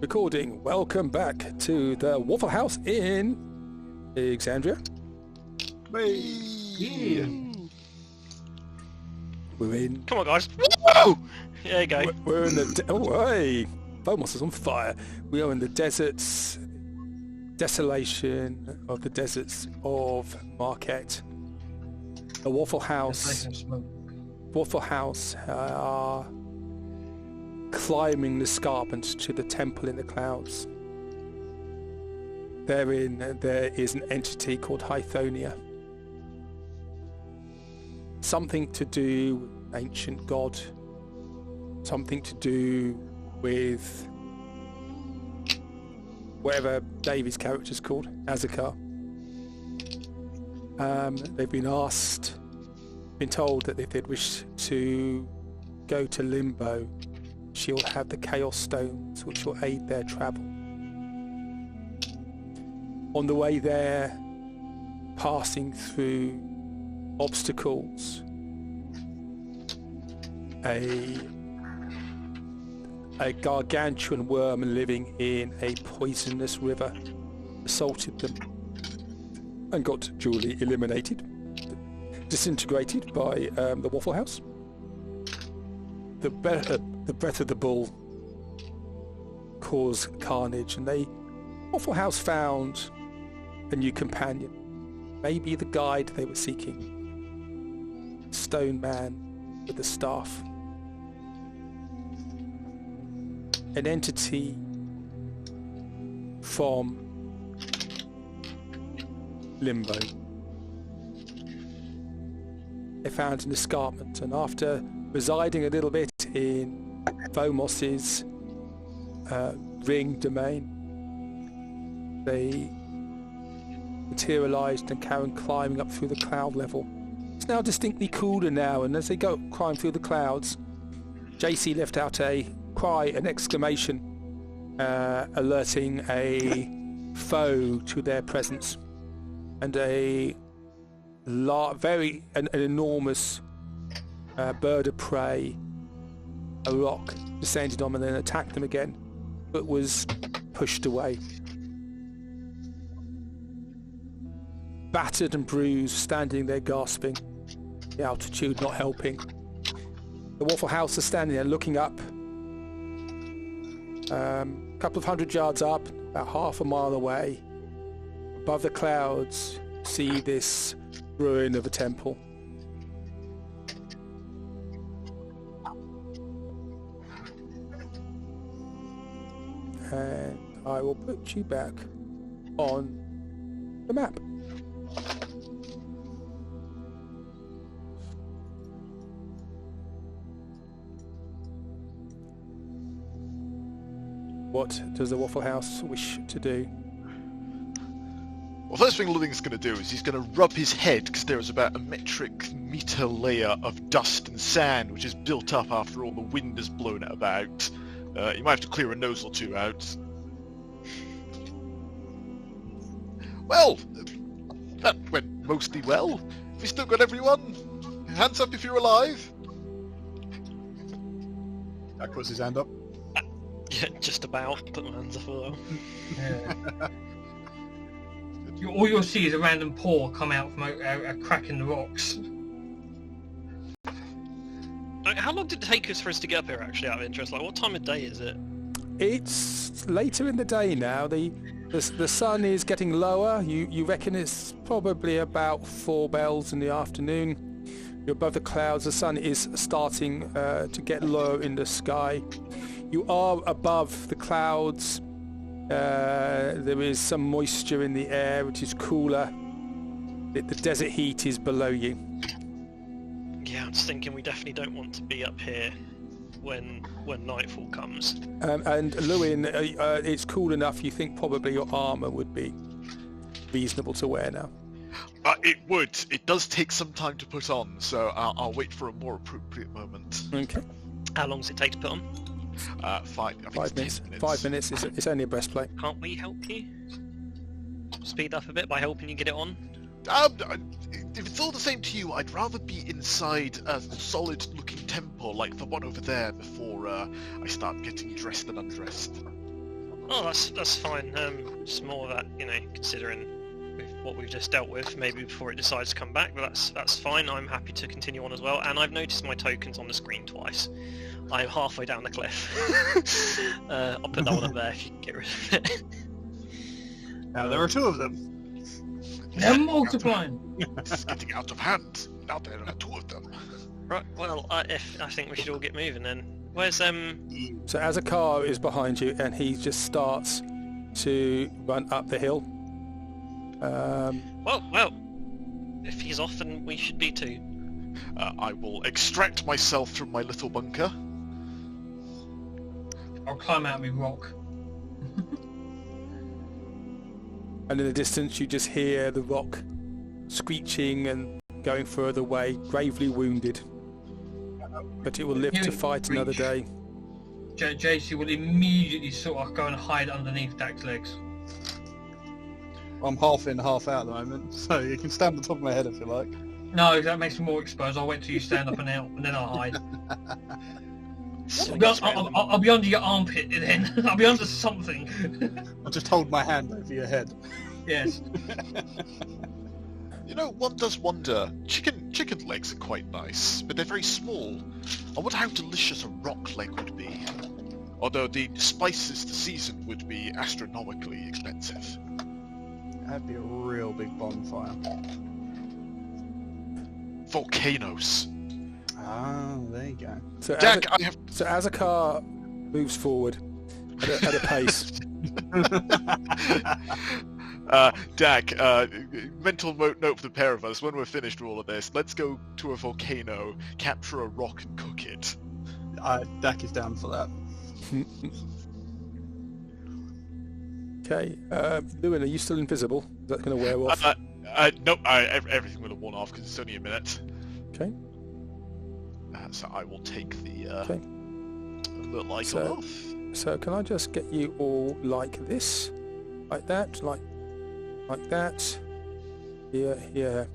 Recording. Welcome back to the Wafflehouse in Exandria. Yeah. We're in. Come on, guys! Whoa! There you go. We're in the. Oh, hey! Vomos is on fire. We are in the deserts. Desolation of the deserts of Marquette. The Wafflehouse. Wafflehouse are climbing the escarpment to the temple in the clouds. Therein there is an entity called Hythonia. Something to do with ancient god. Something to do with whatever Davy's character's called, Azakar. They've been told that if they'd wish to go to Limbo, she'll have the Chaos Stones, which will aid their travel. On the way there, passing through obstacles, a gargantuan worm living in a poisonous river assaulted them and got duly eliminated, disintegrated by the Wafflehouse. The breath of the bull caused carnage, and Wafflehouse found a new companion, maybe the guide they were seeking, Stone Man with the staff. An entity from Limbo. They found an escarpment, and after residing a little bit in Vomos's ring domain, they materialised and carried climbing up through the cloud level. It's now distinctly cooler now, and as they go climb through the clouds, JC left out a cry, an exclamation, alerting a foe to their presence, and an enormous bird of prey, a rock, descended on them and then attacked them again, but was pushed away. Battered and bruised, standing there gasping, the altitude not helping. The Wafflehouse is standing there looking up, a couple of 100 yards up, about half a mile away. Above the clouds, see this ruin of a temple. And I will put you back on the map. What does the Wafflehouse wish to do? Well, first thing Ludding's going to do is he's going to rub his head, because there is about a metric meter layer of dust and sand which is built up after all the wind has blown it about. You might have to clear a nose or two out. Well, that went mostly well. Have we still got everyone? Hands up if you're alive. Jack puts his hand up. Yeah, just about. Put my hands up a little. All you'll see is a random paw come out from a crack in the rocks. How long did it take us for us to get up here, actually, out of interest? Like, what time of day is it? It's later in the day now. The sun is getting lower. You reckon it's probably about 4 bells in the afternoon. You're above the clouds. The sun is starting to get lower in the sky. You are above the clouds. There is some moisture in the air, which is cooler. The desert heat is below you. Yeah, I'm just thinking we definitely don't want to be up here when nightfall comes. And Lewin, it's cool enough. You think probably your armour would be reasonable to wear now? It would. It does take some time to put on, so I'll wait for a more appropriate moment. Okay. How long does it take to put on? 5 minutes. 5 minutes. It's only a breastplate. Can't we help you? Speed up a bit by helping you get it on? If it's all the same to you, I'd rather be inside a solid-looking temple like the one over there before I start getting dressed and undressed. Oh, that's fine. It's more that, considering what we've just dealt with, maybe before it decides to come back, but that's fine. I'm happy to continue on as well. And I've noticed my tokens on the screen twice. I'm halfway down the cliff. I'll put that one up there if you can get rid of it. Now there are two of them. They're multiplying. It's getting out of hand. Now there are two of them. Right. Well, I think we should all get moving then. Where's So Azakar is behind you, and he just starts to run up the hill. Well, if he's off, then we should be too. I will extract myself from my little bunker. I'll climb out of my rock. And in the distance, you just hear the rock screeching and going further away, gravely wounded. But it will live to fight another day. JC will immediately sort of go and hide underneath Dak's legs. I'm half in, half out at the moment, so you can stand on top of my head if you like. No, that makes me more exposed. I'll wait till you stand up and out, and then I'll hide. I'll be under your armpit then. I'll be under something. I'll just hold my hand over your head. Yes. One does wonder. Chicken legs are quite nice, but they're very small. I wonder how delicious a rock leg would be. Although the spices to season would be astronomically expensive. That'd be a real big bonfire. Volcanoes. Ah, there you go. So, Dak, so Azakar moves forward at a pace. Dak, mental note for the pair of us, when we're finished with all of this, let's go to a volcano, capture a rock and cook it. Dak is down for that. Okay, Lewin, are you still invisible? Is that going to wear off? Nope, everything will have worn off because it's only a minute. Okay. So I will take the Okay. little icon So- off. So can I just get you all like this? Like that? Like that? Here.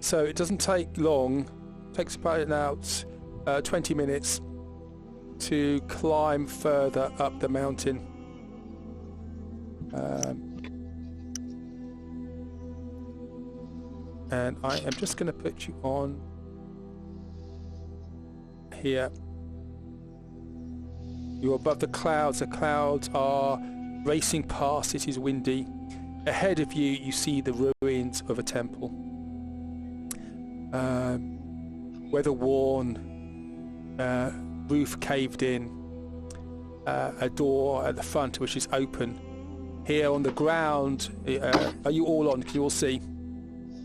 So it doesn't take long. It takes about 20 minutes to climb further up the mountain. And I am just going to put you on here. You're above the clouds. The clouds are racing past. It is windy. Ahead of you, you see the ruins of a temple. Weather-worn, roof caved in, a door at the front which is open. Here on the ground, are you all on? Can you all see?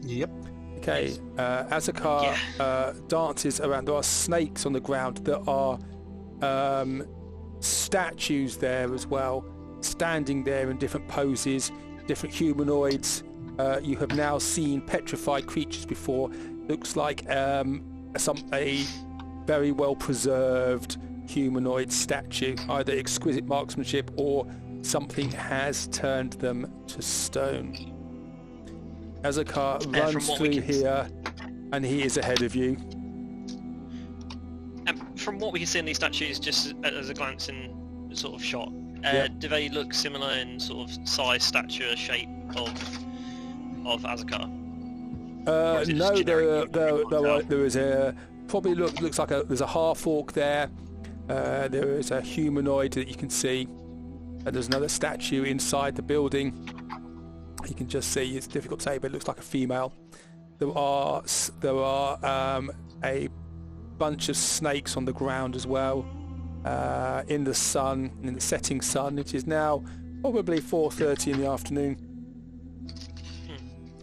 Yep. Okay, Azakar dances around. There are snakes on the ground. There are statues there as well, standing there in different poses, different humanoids. You have now seen petrified creatures before. Looks like a very well preserved humanoid statue, either exquisite marksmanship or something has turned them to stone. Azakar runs through here, and he is ahead of you. From what we can see in these statues, just as a glance in sort of shot, do they look similar in sort of size, stature, shape of Azakar? No, there is a probably looks like there's a half orc there. There is a humanoid that you can see, and there's another statue inside the building. You can just see, it's difficult to say, but it looks like a female. There are a bunch of snakes on the ground as well, in the sun, in the setting sun. It is now probably 4:30 in the afternoon.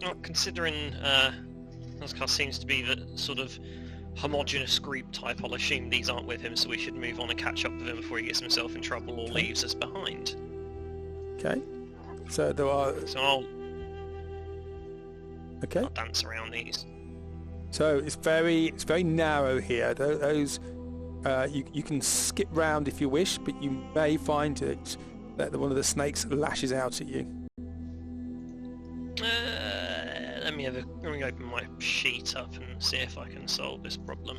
Well, considering Azakar seems to be the sort of homogenous group type, I'll assume these aren't with him, so we should move on and catch up with him before he gets himself in trouble or leaves us behind. Okay. So there are. So I'll Okay. dance around these. So it's very narrow here. Those you can skip round if you wish, but you may find that one of the snakes lashes out at you. Let me open my sheet up and see if I can solve this problem.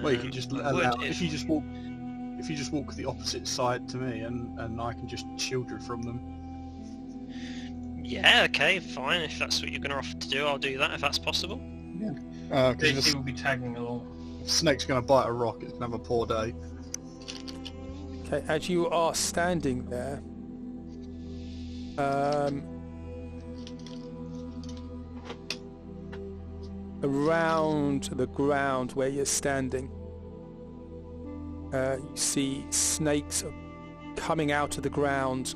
Well, you can just allow, if you just walk if you just walk the opposite side to me, and I can just shield you from them. Yeah, okay, fine. If that's what you're going to offer to do, I'll do that if that's possible. Yeah. Because He will be tagging along. if a snake's going to bite a rock, it's going to have a poor day. Okay, as you are standing there, around the ground where you're standing, you see snakes coming out of the ground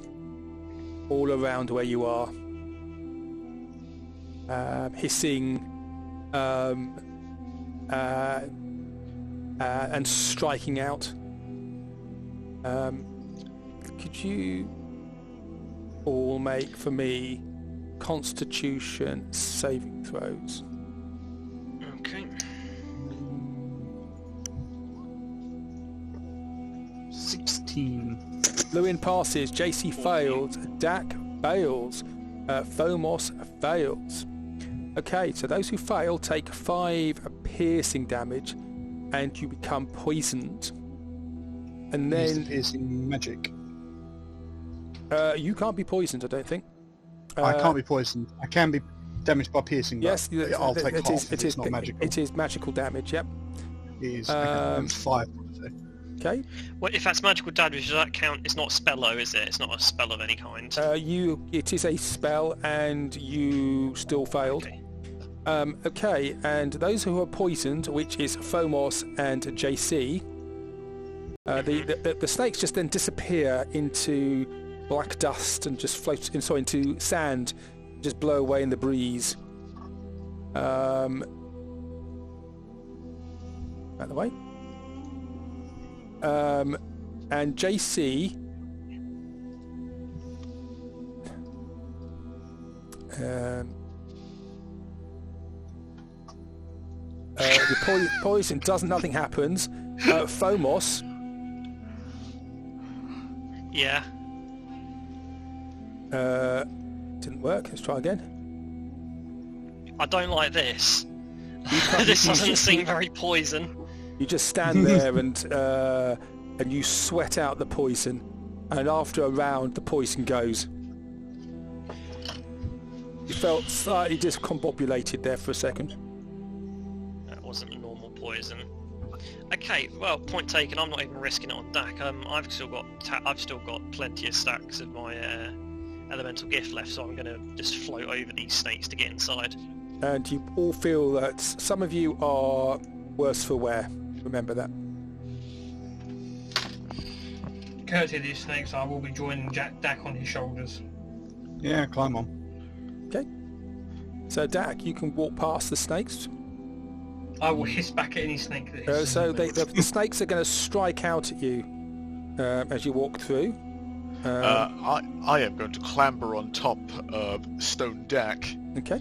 all around where you are, hissing and striking out. Could you all make for me Constitution saving throws? Okay. 16. Lewin passes, JC fails, Dak fails, Phomos fails. Okay, so those who fail take 5 piercing damage and you become poisoned. And Use the then piercing magic. you can't be poisoned, I don't think. I can't be poisoned. I can be damaged by piercing. Yes, but I'll take it half is. if It it's is. not magical. It is magical damage. Yep. It is. Okay, 5. Okay. Well, if that's magical damage, does that count? It's not a spello, is it? It's not a spell of any kind. It is a spell, and you still failed. Okay. Okay, and those who are poisoned, which is Phomos and JC, the snakes just then disappear into black dust and just float into sand, just blow away in the breeze. Out the way. And JC, the poison doesn't. Nothing happens. Phomos. Yeah. Didn't work. Let's try again. I don't like this. This doesn't seem very poison. You just stand there and you sweat out the poison, and after a round, the poison goes. You felt slightly discombobulated there for a second. That wasn't a normal poison. Okay, well, point taken. I'm not even risking it on Dak. I've still got plenty of stacks of my elemental gift left, so I'm going to just float over these snakes to get inside. And you all feel that some of you are worse for wear. Remember that. Courtesy of these snakes, I will be joining Dak on his shoulders. Yeah, climb on. Okay. So Dak, you can walk past the snakes. I will hiss back at any snake that is. So the snakes are going to strike out at you as you walk through. I am going to clamber on top of Stone Dak. Okay.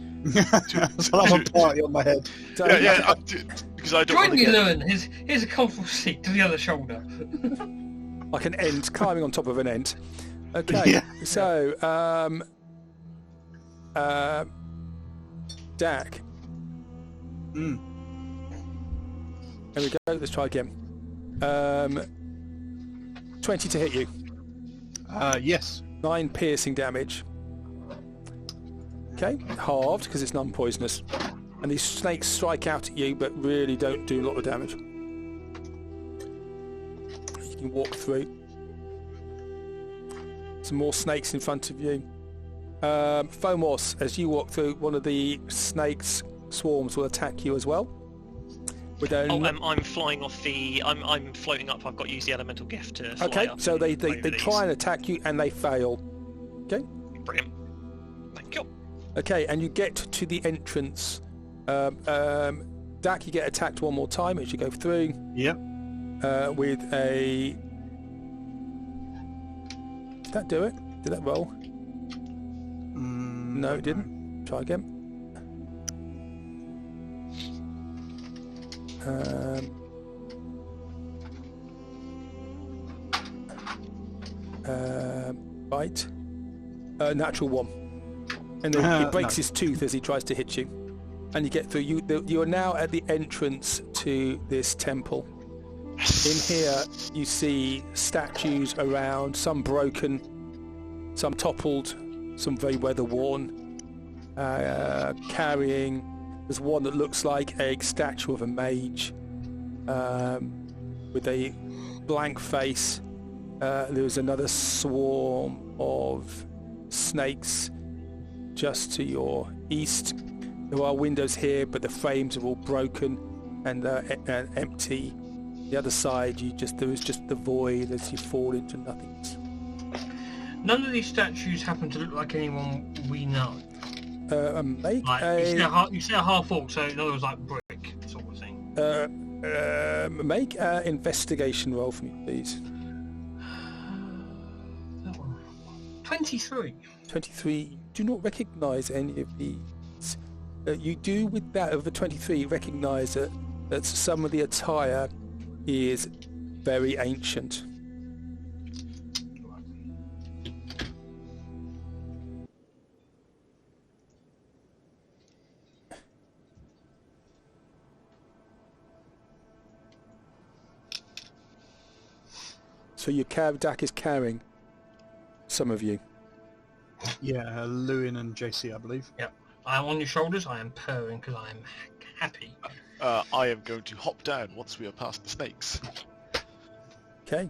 So I have a party on my head. So, Because I don't Join want to me, get... Lewin. Here's a comfortable seat to the other shoulder. like an ant, climbing on top of an ant. Okay. Yeah. So, Dak. There we go. Let's try again. 20 to hit you. Yes. 9 piercing damage. Okay, halved because it's non-poisonous. And these snakes strike out at you, but really don't do a lot of damage. You can walk through. Some more snakes in front of you. Phomos, as you walk through, one of the snakes swarms will attack you as well. I'm flying off the... I'm floating up. I've got to use the elemental gift to fly okay, up. so they over try and these. attack you and they fail. Okay. Brilliant. Thank you. Okay, and you get to the entrance. Dak, you get attacked one more time as you go through. Yep. With a... Did that do it? Did that roll? No, it didn't. Try again. Right. Natural 1. And then he breaks his tooth as he tries to hit you. And you get through. You are now at the entrance to this temple. Yes. In here, you see statues around, some broken, some toppled, some very weather-worn, carrying... There's one that looks like a statue of a mage with a blank face. There's another swarm of snakes just to your east. There are windows here, but the frames are all broken and empty. The other side, there is just the void as you fall into nothingness. None of these statues happen to look like anyone we know. Make like, a... You say a half orc, so in other words, like brick sort of thing. Make an investigation roll for me, please. That one. 23. 23. Do not recognise any of these. You do, with that of the 23, recognise that some of the attire is very ancient. So your Dak is carrying some of you. Yeah, Lewin and JC, I believe. Yep. I am on your shoulders. I am purring because I am happy. I am going to hop down once we are past the snakes. Okay.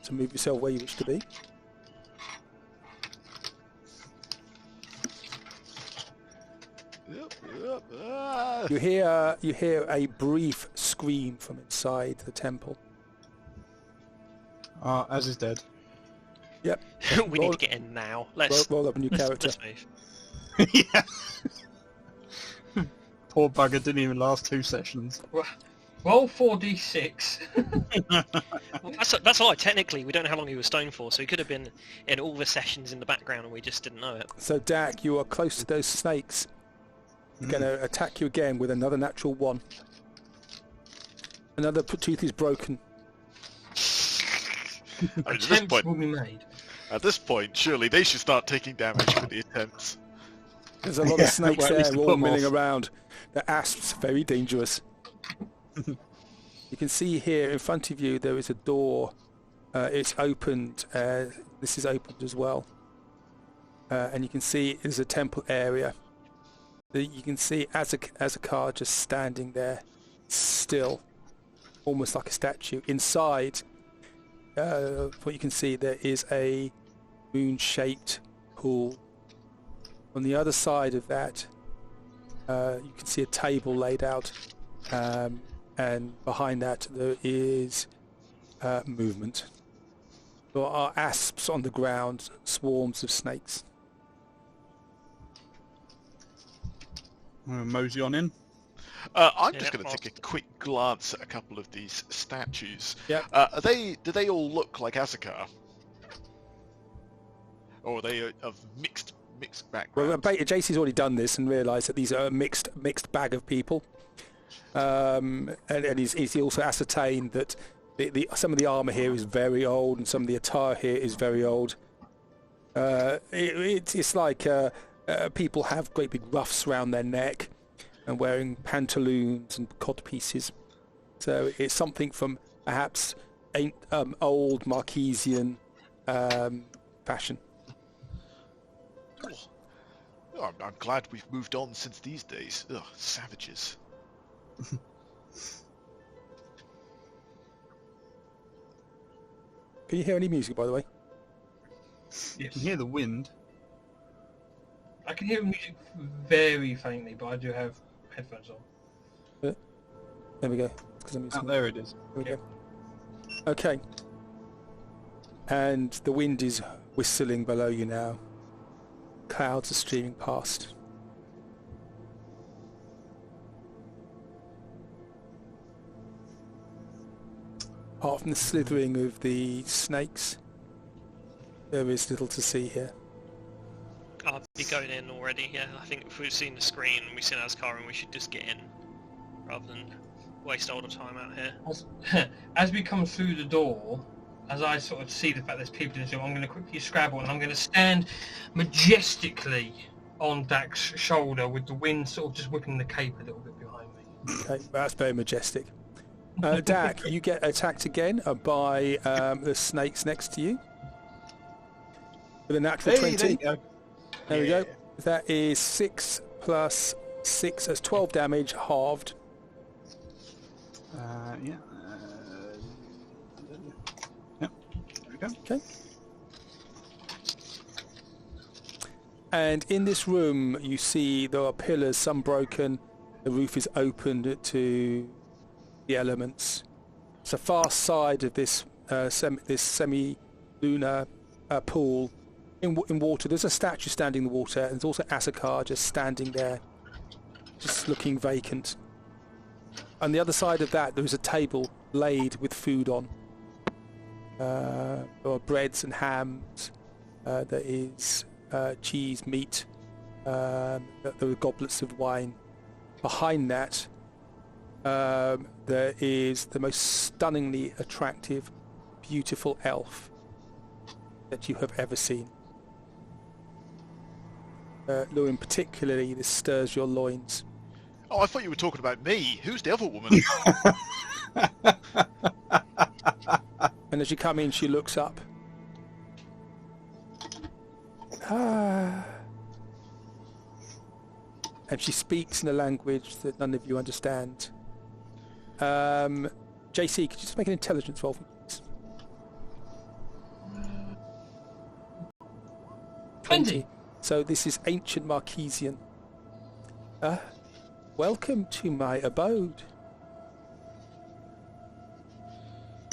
So move yourself where you wish to be. You hear a brief scream from inside the temple. As is dead. Yep. We need to get in now. Let's roll up a new character. Let's move. Yeah. Poor bugger didn't even last 2 sessions. Roll 4d6. Well, that's all right. Technically, we don't know how long he was stoned for, so he could have been in all the sessions in the background and we just didn't know it. So Dak, you are close to those snakes. Going to attack you again with another natural 1. Another tooth is broken. I mean, Attempts will be made. at this point, surely they should start taking damage for the attempts. There's a lot of snakes well, at least there, to all put 'em milling off. around. The asps, very dangerous. You can see here in front of you there is a door. It's opened. This is opened as well. And you can see there's a temple area. You can see Azakar just standing there, still, almost like a statue. Inside, what you can see, there is a moon-shaped pool. On the other side of that, you can see a table laid out, and behind that there is movement. There are asps on the ground, swarms of snakes. Mosey on in. I'm just Yeah, going to take a quick glance at a couple of these statues. Yep. Do they all look like Azakar? Or are they of mixed Well, backgrounds? JC's already done this and realised that these are a mixed bag of people. And he's also ascertained that some of the armour here is very old and some of the attire here is very old. It's like people have great big ruffs around their neck and wearing pantaloons and codpieces. So it's something from perhaps old Marquesian fashion. Oh, I'm glad we've moved on since these days. Ugh, savages. Can you hear any music, by the way? You can hear the wind. I can hear music very faintly, but I do have headphones on. There we go. 'Cause I'm Oh, using there it is. There we go. Okay. And the wind is whistling below you now. Clouds are streaming past. Apart from the slithering of the snakes, there is little to see here. I'll be going in already, yeah. I think if we've seen the screen and we've seen Azkar, and we should just get in rather than waste all the time out here. As we come through the door, as I sort of see the fact there's people in the room, I'm going to quickly scrabble and I'm going to stand majestically on Dak's shoulder with the wind sort of just whipping the cape a little bit behind me. Okay, that's very majestic. Dak, you get attacked again by the snakes next to you. With a natural 20. There you go. There we go. That is 6 plus 6. That's 12 damage, halved. Yeah. Yep. There we go. Okay. And in this room, you see there are pillars, some broken. The roof is open to the elements. It's the far side of this semi-lunar pool in water. There's a statue standing in the water, and there's also Asakar just standing there, just looking vacant. On the other side of that, there is a table laid with food on. There are breads and hams. There is cheese, meat. There are goblets of wine. Behind that, there is the most stunningly attractive, beautiful elf that you have ever seen. Lewin, particularly, this stirs your loins. Oh, I thought you were talking about me. Who's the other woman? And as you come in, she looks up. And she speaks in a language that none of you understand. JC, could you just make an intelligence roll for me, please? 20. So this is ancient Marquesian. Welcome to my abode.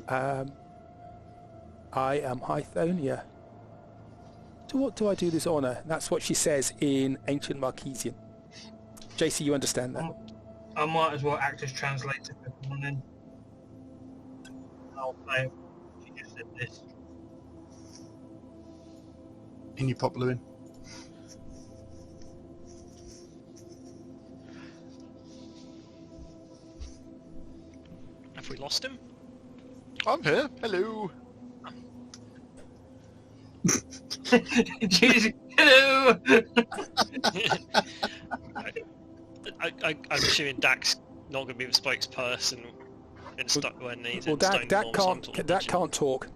I am Hythonia. To what do I do this honour? That's what she says in ancient Marquesian. JC, you understand that? I might as well act as translator for everyone then. I'll play it. She just said this. In you pop Lewin. Have we lost him? I'm here. Hello. Jesus, hello! I'm assuming Dak's not going to be the spokesperson when he's Well, in Dak Stone Wall, so I'm talking Dak to you. can't talk.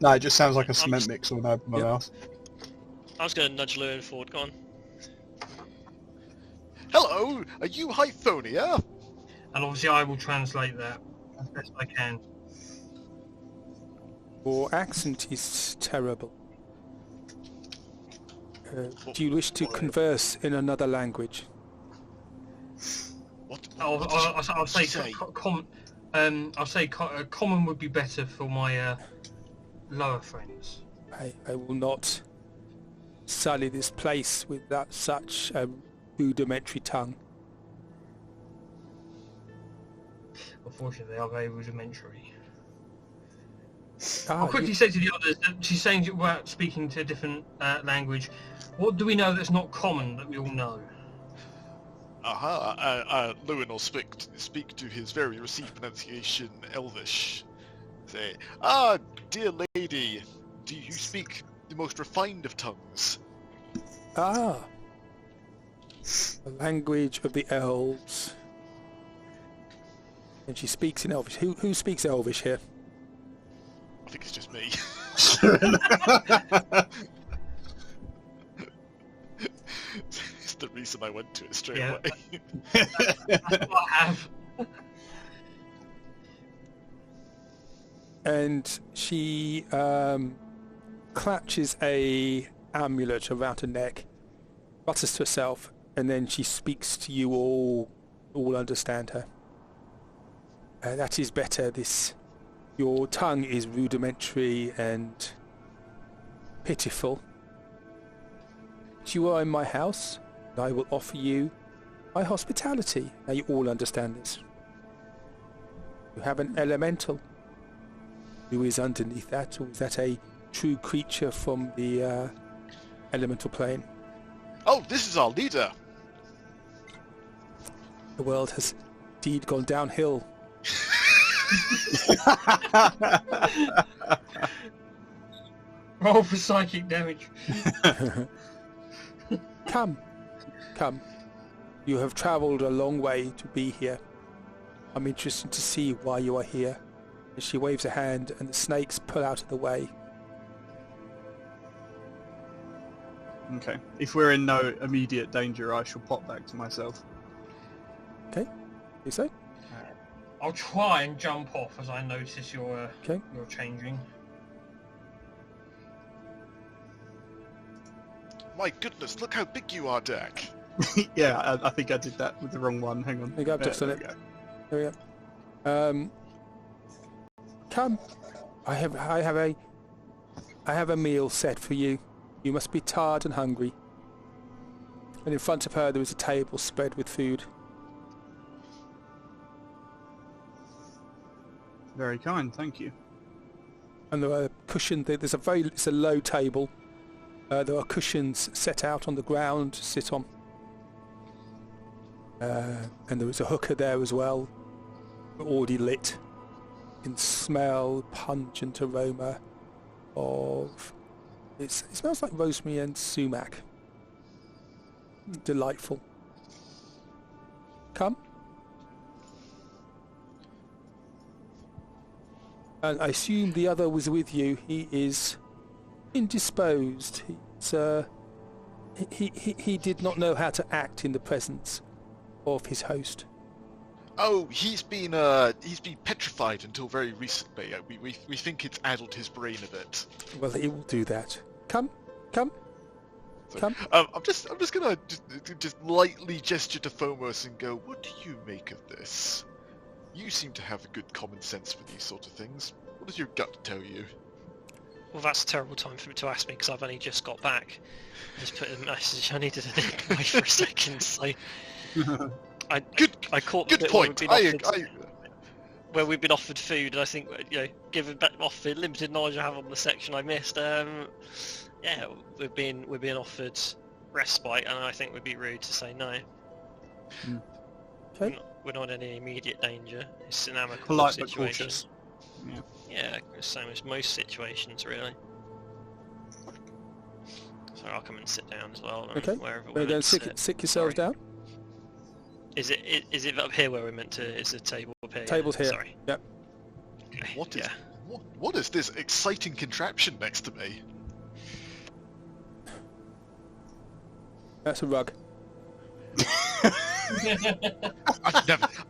No, it just sounds like a I'm cement just- mix when I open my Yep. mouth. I was going to nudge Lewin forward. Go on. Hello. Are you Hythonia? And obviously I will translate that as best I can. Your accent is terrible. Do you wish to converse in another language? What? I'll what say, did she say? I'll say common would be better for my lower friends. I will not sully this place with such a rudimentary tongue. Unfortunately, they are very rudimentary. Ah, I'll quickly say to the others that she's saying about speaking to a different language. What do we know that's not common that we all know? Lewin will speak to his very received pronunciation Elvish. Say, dear lady, do you speak the most refined of tongues? the language of the elves. And she speaks in Elvish. Who speaks Elvish here? I think it's just me. It's the reason I went to it straight away. That's what I have. And she clutches a amulet around her neck, mutters to herself, and then she speaks to you all understand her. That is better. Your tongue is rudimentary and pitiful. You are in my house, and I will offer you my hospitality. Now you all understand this. You have an elemental. Who is underneath that, or is that a true creature from the elemental plane? Oh, this is our leader. The world has indeed gone downhill. Roll for psychic damage. Come. You have travelled a long way to be here. I'm interested to see why you are here. And she waves a hand, and the snakes pull out of the way. Okay. If we're in no immediate danger, I shall pop back to myself. Okay, you say? I'll try and jump off as I notice you're changing. My goodness, look how big you are, Dak. Yeah, I think I did that with the wrong one. Hang on. There you go, I've just done it. There we go. Come. I have a meal set for you. You must be tired and hungry. And in front of her there is a table spread with food. Very kind, thank you. And there are cushions. It's a low table. There are cushions set out on the ground to sit on. And there is a hookah there as well, already lit. You can smell pungent aroma of... It smells like rosemary and sumac. Delightful. Come. And I assume the other was with you. He is indisposed. He did not know how to act in the presence of his host. Oh, he's been petrified until very recently. We think it's addled his brain a bit. Well, it will do that. Come. So, Come. I'm just gonna just lightly gesture to Phomos and go, "What do you make of this? You seem to have a good common sense for these sort of things. What does your gut tell you?" Well, that's a terrible time for me to ask me because I've only just got back. I just put a message. I needed to think away for a second, so I caught the good bit point. where we've been offered food, and I think, given off the limited knowledge I have on the section I missed, we're being offered respite, and I think we'd be rude to say no. Okay. We're not in any immediate danger. It's an amicable Polite but situation. cautious. Yeah, same as most situations, really. So I'll come and sit down as well. Okay. Wherever We're going to sit yourselves down. Is it up here where we're meant to? Is the table up here? Table's here. Sorry. Yep. Okay. What is this exciting contraption next to me? That's a rug.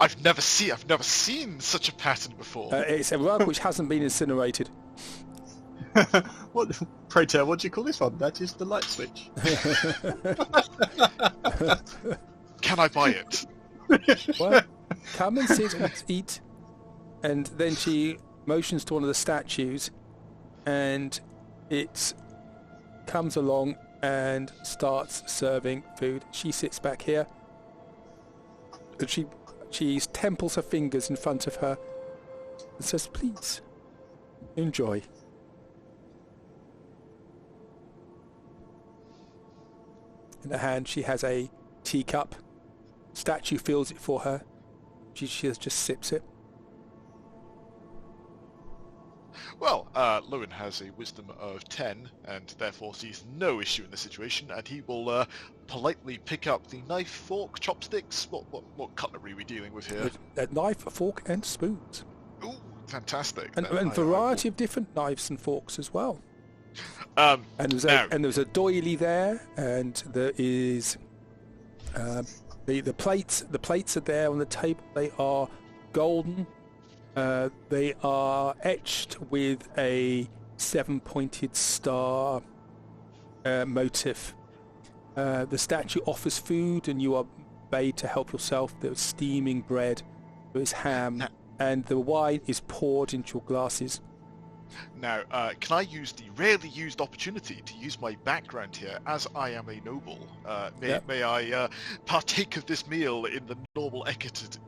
I've never seen such a pattern before. It's a rug which hasn't been incinerated. What? Pray tell, what do you call this one? That is the light switch. Can I buy it? Well, come and sit and eat. And then she motions to one of the statues, and it comes along and starts serving food. She sits back here, and she temples her fingers in front of her and says, "Please, enjoy." In her hand she has a teacup. Statue fills it for her. She just sips it. Well, Lowen has a wisdom of 10, and therefore sees no issue in the situation, and he will politely pick up the knife, fork, chopsticks. What cutlery are we dealing with here? With a knife, a fork, and spoons. Ooh, fantastic! And variety of different knives and forks as well. And there's a doily there, and there is the plates. The plates are there on the table. They are golden. They are etched with a 7-pointed star motif. The statue offers food, and you are bade to help yourself. There's steaming bread, there is ham, and the wine is poured into your glasses. Now, can I use the rarely used opportunity to use my background here, as I am a noble? May I partake of this meal in the normal etiquette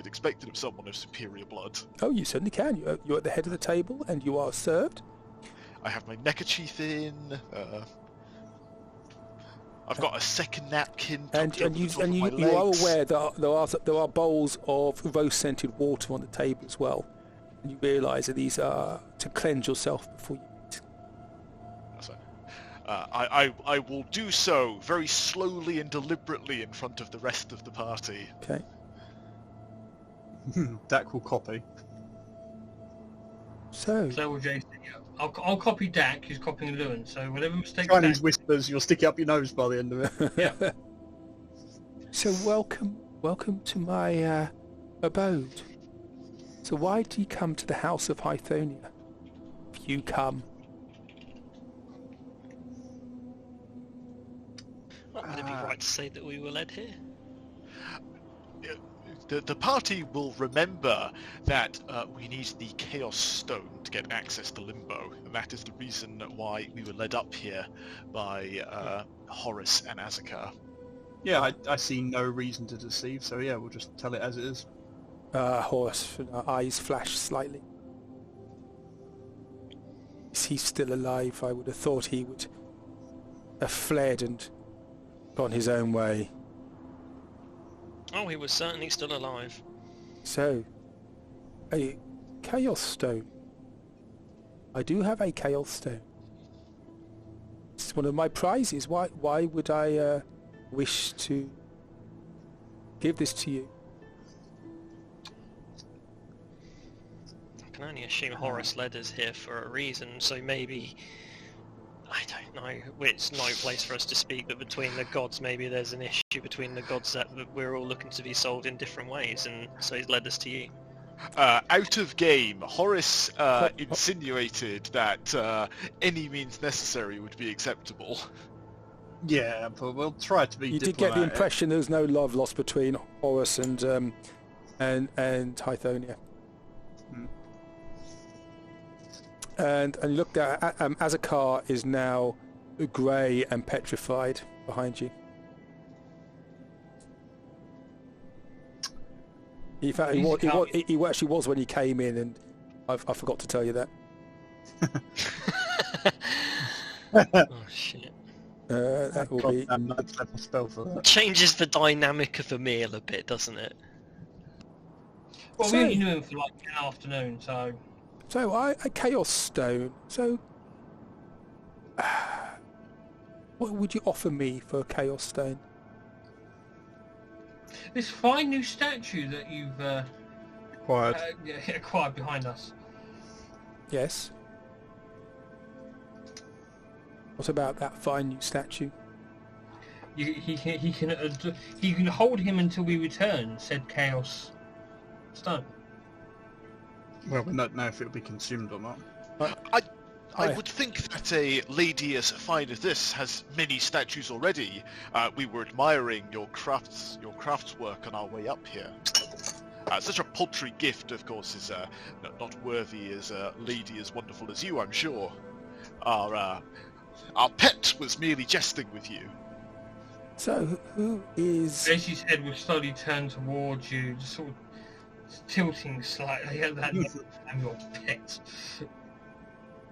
expected of someone of superior blood? Oh, you certainly can. You're at the head of the table, and you are served. I have my neckerchief in. I've got a second napkin. And you are aware that there are bowls of rose-scented water on the table as well. And you realise that these are to cleanse yourself before you eat. That's right. I will do so very slowly and deliberately in front of the rest of the party. Okay. Dak will copy. So, So will JC. I'll copy Dak, who's copying Lewin, so whatever mistakes Chinese Dak... whispers, you'll stick it up your nose by the end of it. Yeah. so welcome to my abode. So why do you come to the House of Hythonia? If you come. Well, would it be right to say that we were led here? The party will remember that we need the Chaos Stone to get access to Limbo, and that is the reason why we were led up here by Horus and Azakar. Yeah, I see no reason to deceive, so yeah, we'll just tell it as it is. Horus, eyes flash slightly. Is he still alive? I would have thought he would have fled and gone his own way. Oh, he was certainly still alive. So, a Chaos Stone. I do have a Chaos Stone. It's one of my prizes. Why would I wish to give this to you? I can only assume Horus led us here for a reason, so maybe... I don't know, it's no place for us to speak, but between the gods maybe there's an issue between the gods that we're all looking to be solved in different ways, and so he's led us to you. Out of game, Horus insinuated that any means necessary would be acceptable. Yeah, but we'll try to be You did diplomatic. get the impression there was no love lost between Horus and Hythonia. And you looked at Azakar is now grey and petrified behind you. In fact, he actually was when you came in, and I forgot to tell you that. Oh shit. That will be... That's a spell for that. Changes the dynamic of the meal a bit, doesn't it? Well, So- we only knew him for like an afternoon, so... So, a Chaos Stone. So, what would you offer me for a Chaos Stone? This fine new statue that you've Quiet. acquired behind us. Yes. What about that fine new statue? He can hold him until we return, said Chaos Stone. Well, we don't know if it'll be consumed or not. I would think that a lady as fine as this has many statues already. We were admiring your craftswork on our way up here. Such a paltry gift, of course, is not worthy as a lady as wonderful as you, I'm sure. Our pet was merely jesting with you. So, who is... Daisy's head will slowly turn towards you, just sort of tilting slightly at that. I'm your pet.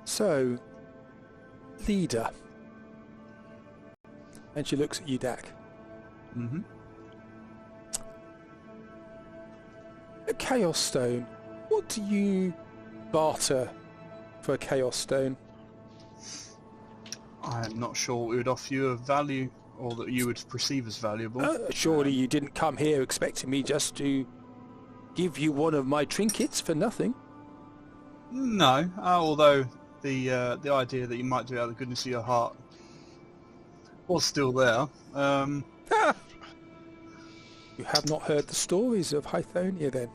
So, leader. And she looks at you, Dak. Mm-hmm. A Chaos Stone. What do you barter for a Chaos Stone? I'm not sure what we would offer you of value, or that you would perceive as valuable. Surely you didn't come here expecting me just to give you one of my trinkets for nothing. No, although the idea that you might do it out of the goodness of your heart was still there. You have not heard the stories of Hythonia, then?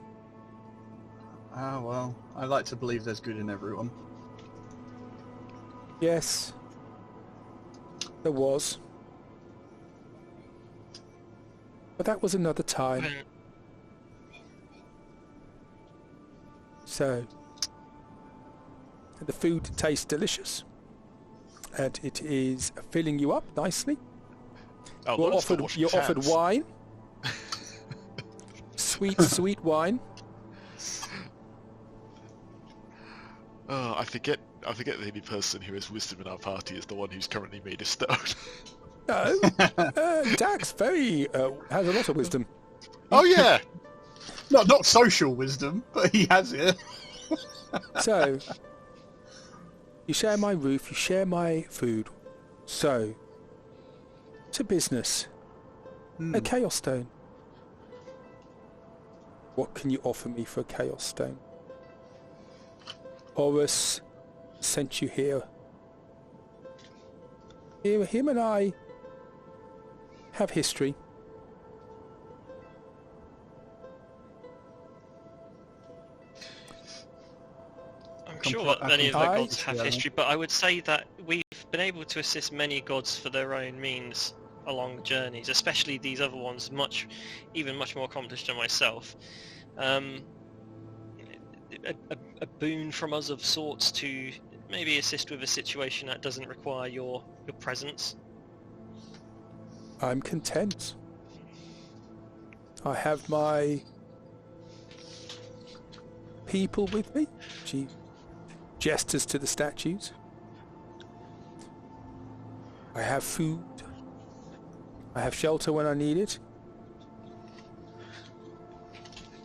Well, I like to believe there's good in everyone. Yes, there was. But that was another time. So, the food tastes delicious, and it is filling you up nicely. Oh, You're offered wine, sweet wine. Oh, I forget the only person who has wisdom in our party is the one who's currently made of stone. No, Dax has a lot of wisdom. Oh yeah. Not social wisdom, but he has it. So, you share my roof, you share my food. So, to business. A Chaos Stone. What can you offer me for a Chaos Stone? Horus sent you here. Him and I have history. I'm sure that many of the gods have history, but I would say that we've been able to assist many gods for their own means along journeys, especially these other ones, much more accomplished than myself. A boon from us of sorts to maybe assist with a situation that doesn't require your presence. I'm content. I have my people with me. She gestures to the statues. I have food. I have shelter when I need it.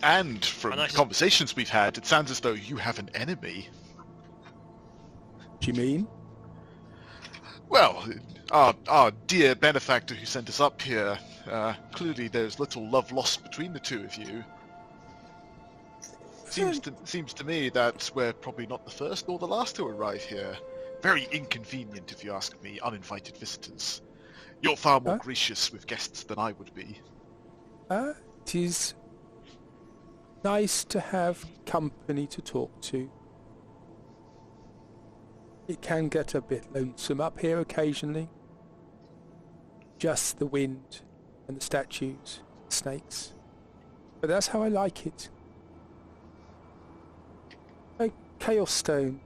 And from the conversations we've had, it sounds as though you have an enemy. Do you mean? Well, our dear benefactor who sent us up here, clearly there's little love lost between the two of you. Seems to me that we're probably not the first or the last to arrive here. Very inconvenient, if you ask me, uninvited visitors. You're far more gracious with guests than I would be. It is nice to have company to talk to. It can get a bit lonesome up here occasionally. Just the wind and the statues, snakes. But that's how I like it. A Chaos Stone.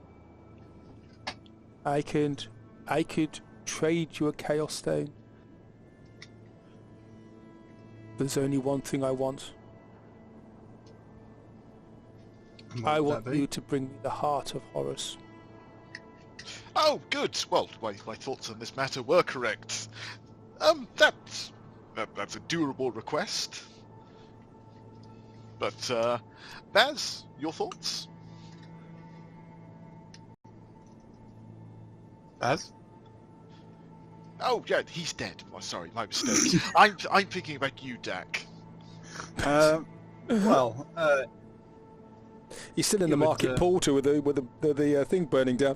I could trade you a Chaos Stone. There's only one thing I want. I want you to bring me the heart of Horus. Oh, good. Well, my thoughts on this matter were correct. That's a doable request. But, Baz, your thoughts? Baz? Oh, yeah, he's dead. Oh, sorry, my mistake. I'm thinking about you, Dak. Well, he's still in the market porter with the thing burning down.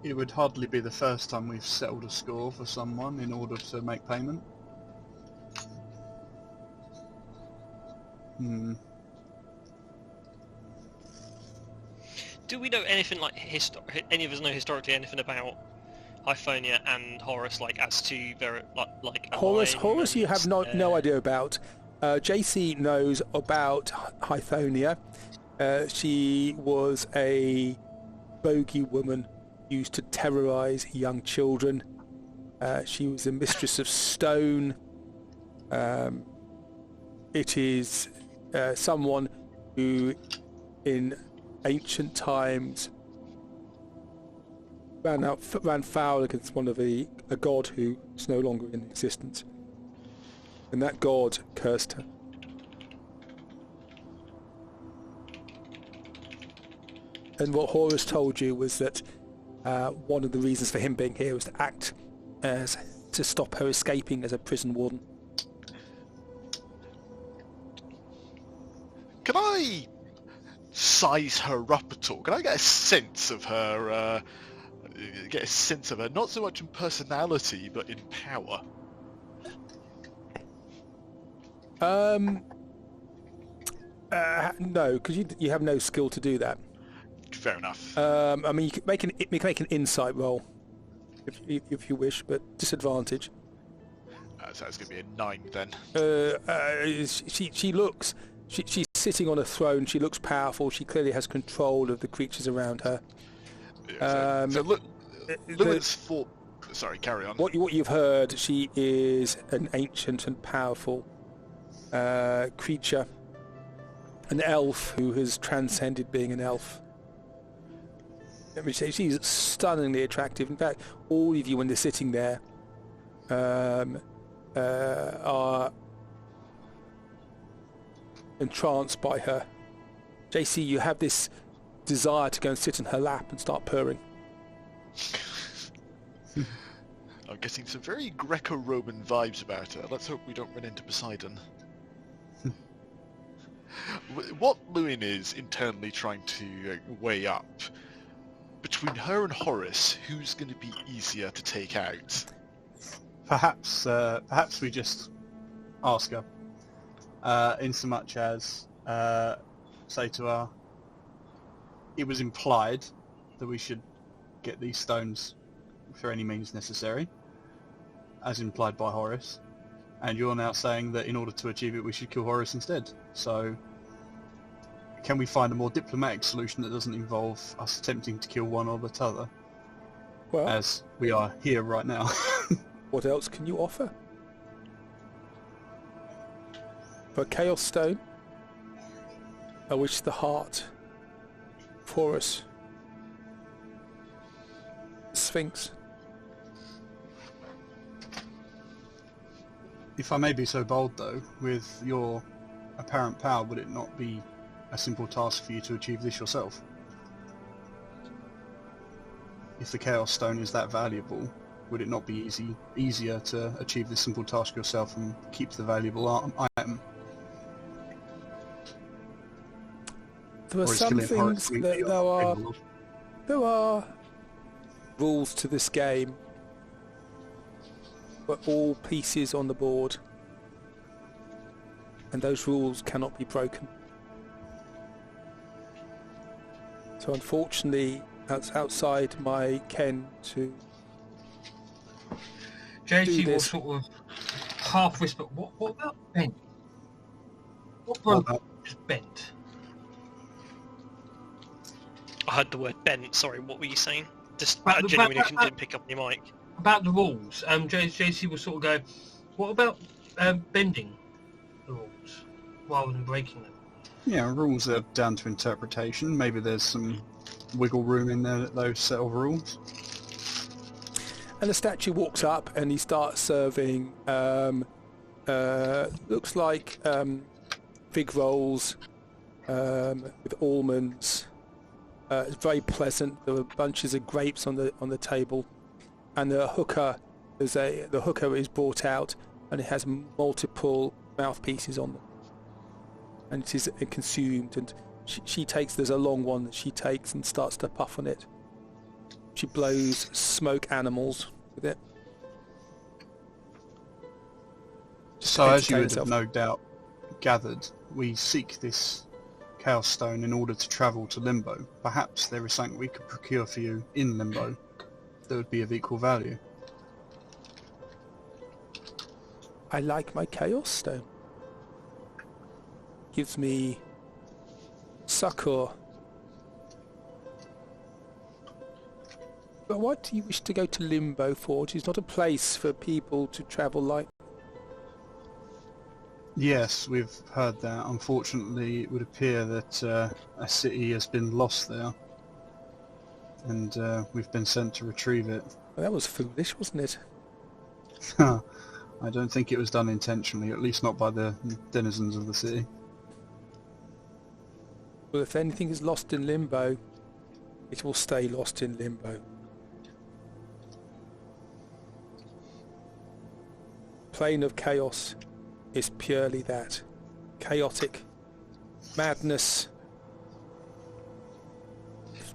It would hardly be the first time we've settled a score for someone in order to make payment. Do we know anything like any of us know historically anything about Hythonia and Horus, like as to their like Horus you have no idea about. JC knows about Hythonia. She was a bogey woman used to terrorize young children. She was a mistress of stone. It is someone who in ancient times ran foul against a god who is no longer in existence. And that god cursed her. And what Horus told you was that one of the reasons for him being here was to act to stop her escaping as a prison warden. Can I size her up at all? Can I get a sense of her? Not so much in personality, but in power. No, because you have no skill to do that. Fair enough. I mean, you can make an insight roll if you wish, but disadvantage. So it's going to be a 9 then. She's sitting on a throne. She looks powerful. She clearly has control of the creatures around her. Lewin's thought. Sorry, carry on. What you've heard, she is an ancient and powerful creature, an elf who has transcended being an elf. Let me say, she's stunningly attractive. In fact, all of you, when they're sitting there, are entranced by her. JC, you have this desire to go and sit in her lap and start purring. I'm getting some very Greco-Roman vibes about her. Let's hope we don't run into Poseidon. What Lewin is internally trying to weigh up, between her and Horace, who's going to be easier to take out? Perhaps we just ask her, in so much as say to her, it was implied that we should get these stones for any means necessary, as implied by Horace, and you're now saying that in order to achieve it we should kill Horace instead. So can we find a more diplomatic solution that doesn't involve us attempting to kill one or the other, Well, as we are here right now? what else can you offer? For a Chaos Stone, I wish the heart for us. Sphinx. If I may be so bold, though, with your apparent power, would it not be a simple task for you to achieve this yourself? If the Chaos Stone is that valuable, would it not be easier to achieve this simple task yourself and keep the valuable item? There are Or is some killing Horace things something that you are capable of? there are rules to this game. But all pieces on the board, and those rules cannot be broken. So unfortunately, that's outside my ken to JC will this. sort of half whisper, what about bent? What What broke about- is bent? I heard the word bent. Sorry, what were you saying? Just But- I but- genuinely but- didn't pick up on your mic. About the rules, JC will sort of go, what about bending the rules rather than breaking them? Yeah, rules are down to interpretation. Maybe there's some wiggle room in there, those set of rules. And the statue walks up and he starts serving, looks like fig rolls with almonds. It's very pleasant. There were bunches of grapes on the table, and the hooker is brought out, and it has multiple mouthpieces on them, and it is consumed. And she takes. There's a long one that she takes and starts to puff on it. She blows smoke animals with it. So as you entertain would have herself. no doubt gathered, we seek this Chaos Stone in order to travel to Limbo. Perhaps there is something we could procure for you in Limbo that would be of equal value. I like my Chaos Stone. Gives me succor. But what do you wish to go to Limbo for? It is not a place for people to travel like. Yes, we've heard that. Unfortunately, it would appear that a city has been lost there, and we've been sent to retrieve it. Well, that was foolish, wasn't it? I don't think it was done intentionally, at least not by the denizens of the city. Well, if anything is lost in Limbo, it will stay lost in Limbo. Plane of Chaos is purely that. Chaotic. Madness.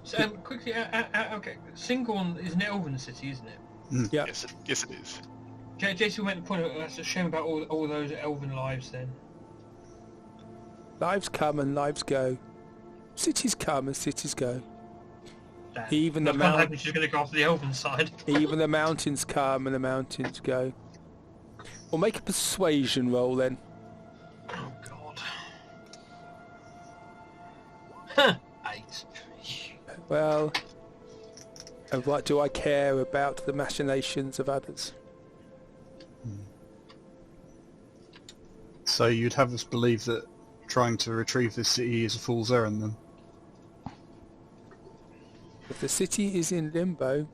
So, quickly, okay, Singorn is an elven city, isn't it? Yeah. Yes, it is. Jason went to point out that's a shame about all those elven lives then. Lives come and lives go. Cities come and cities go. Damn. Even the That's one mount- hoping she's going to go off the elven side. Even the mountains come and the mountains go. We'll make a persuasion roll then. Oh god. Huh. 8. Well, and what do I care about the machinations of others? So you'd have us believe that trying to retrieve this city is a fool's errand, then? If the city is in Limbo,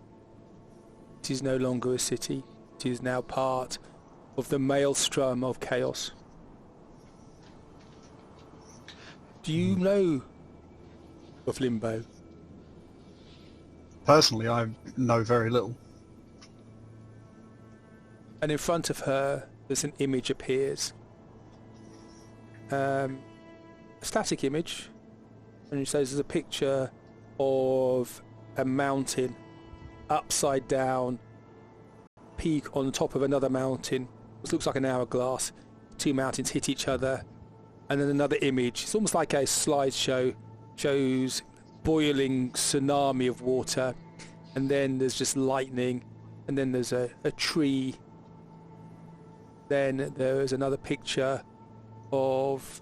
it is no longer a city. It is now part of the maelstrom of chaos. Do you know of Limbo? Personally, I know very little. And in front of her, there's an image appears. static image, and it says there's a picture of a mountain upside down, peak on top of another mountain. It looks like an hourglass. Two mountains hit each other, and then another image. It's almost like a slideshow, shows boiling tsunami of water, and then there's just lightning, and then there's a tree. Then there is another picture of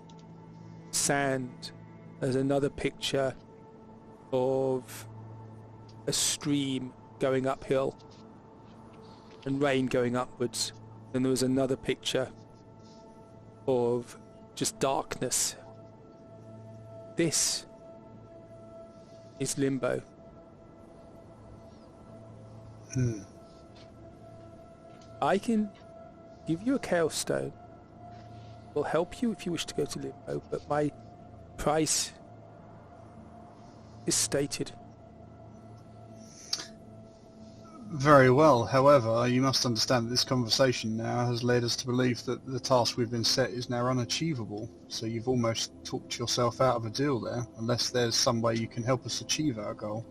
sand. There's another picture of a stream going uphill and rain going upwards. Then there was another picture of just darkness. This is Limbo. I can give you a Chaos Stone. Will help you if you wish to go to Limbo, but my price is stated. Very well. However, you must understand that this conversation now has led us to believe that the task we've been set is now unachievable. So you've almost talked yourself out of a deal there, unless there's some way you can help us achieve our goal.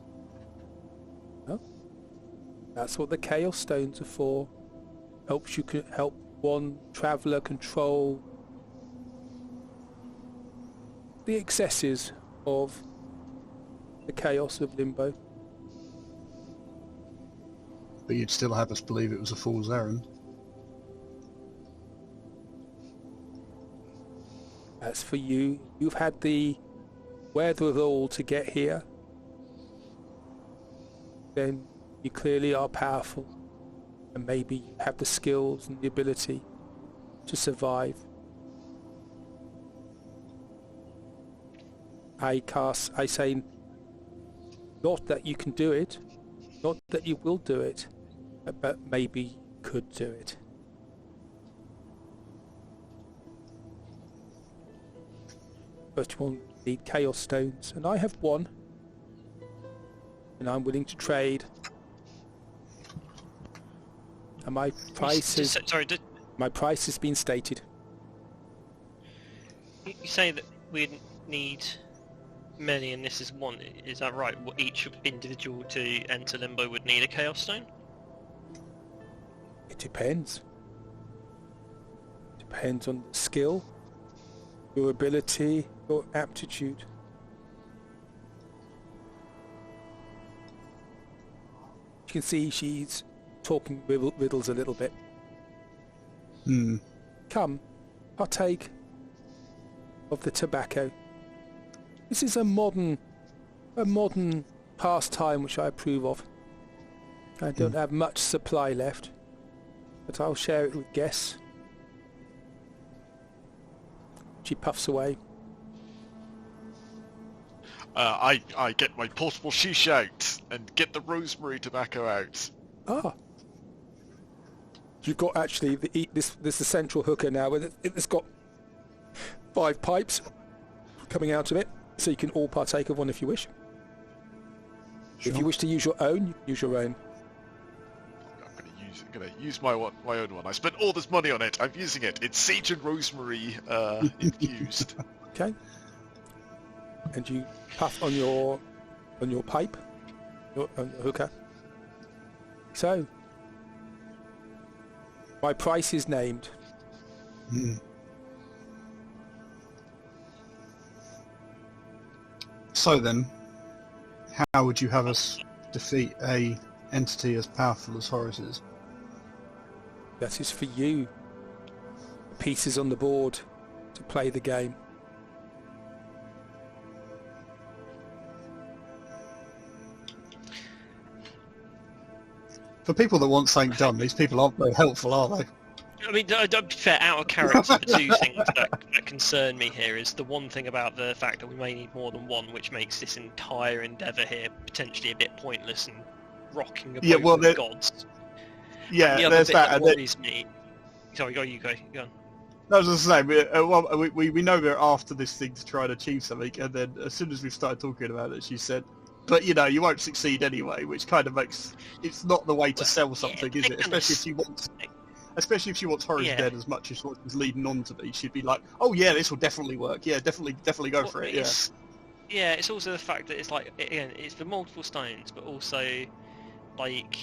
Well, that's what the Chaos Stones are for. Helps you help one traveller control the excesses of the chaos of Limbo. But you'd still have us believe it was a fool's errand. As for you, you've had the wherewithal to get here. Then you clearly are powerful, and maybe you have the skills and the ability to survive. I say not that you can do it, not that you will do it, but maybe you could do it. But you will need Chaos Stones, and I have one, and I'm willing to trade. And my price is my price has been stated. You say that we need many, and this is one. Is that right? What each individual to enter Limbo would need a Chaos Stone? It depends. Depends on skill, your ability, your aptitude. You can see she's talking riddles a little bit. Come, partake of the tobacco. This is a modern pastime which I approve of. I don't have much supply left, but I'll share it with guests. She puffs away. I get my portable shisha out and get the rosemary tobacco out. Ah. You've got actually this the central hooker now. It's got 5 pipes coming out of it, so you can all partake of one if you wish. Sure. If you wish to use your own, you can use your own. I'm going to use my own one. I spent all this money on it. I'm using it. It's sage and rosemary infused. Okay. And you puff on your pipe, on the hooker. So, my price is named. So then, how would you have us defeat a entity as powerful as Horus is? That is for you. Pieces on the board to play the game. For people that want something done, these people aren't very helpful, are they? I mean, to be fair, out of character, the two things that concern me here is the one thing about the fact that we may need more than one, which makes this entire endeavour here potentially a bit pointless and rocking a boat with gods. Yeah, the other there's bit that. Worries me. Sorry, go on. I was just saying, we know we're after this thing to try and achieve something, and then as soon as we started talking about it, she said, but you won't succeed anyway, which kind of makes it's not the way to sell something, is it? Especially if you want. especially if she wants Horace Yeah. dead as much as what she's leading on to be, she'd be like, "Oh yeah, this will definitely work. Yeah, definitely go for it." Yeah. Yeah, it's also the fact that it's like, again, it's the multiple stones, but also, like,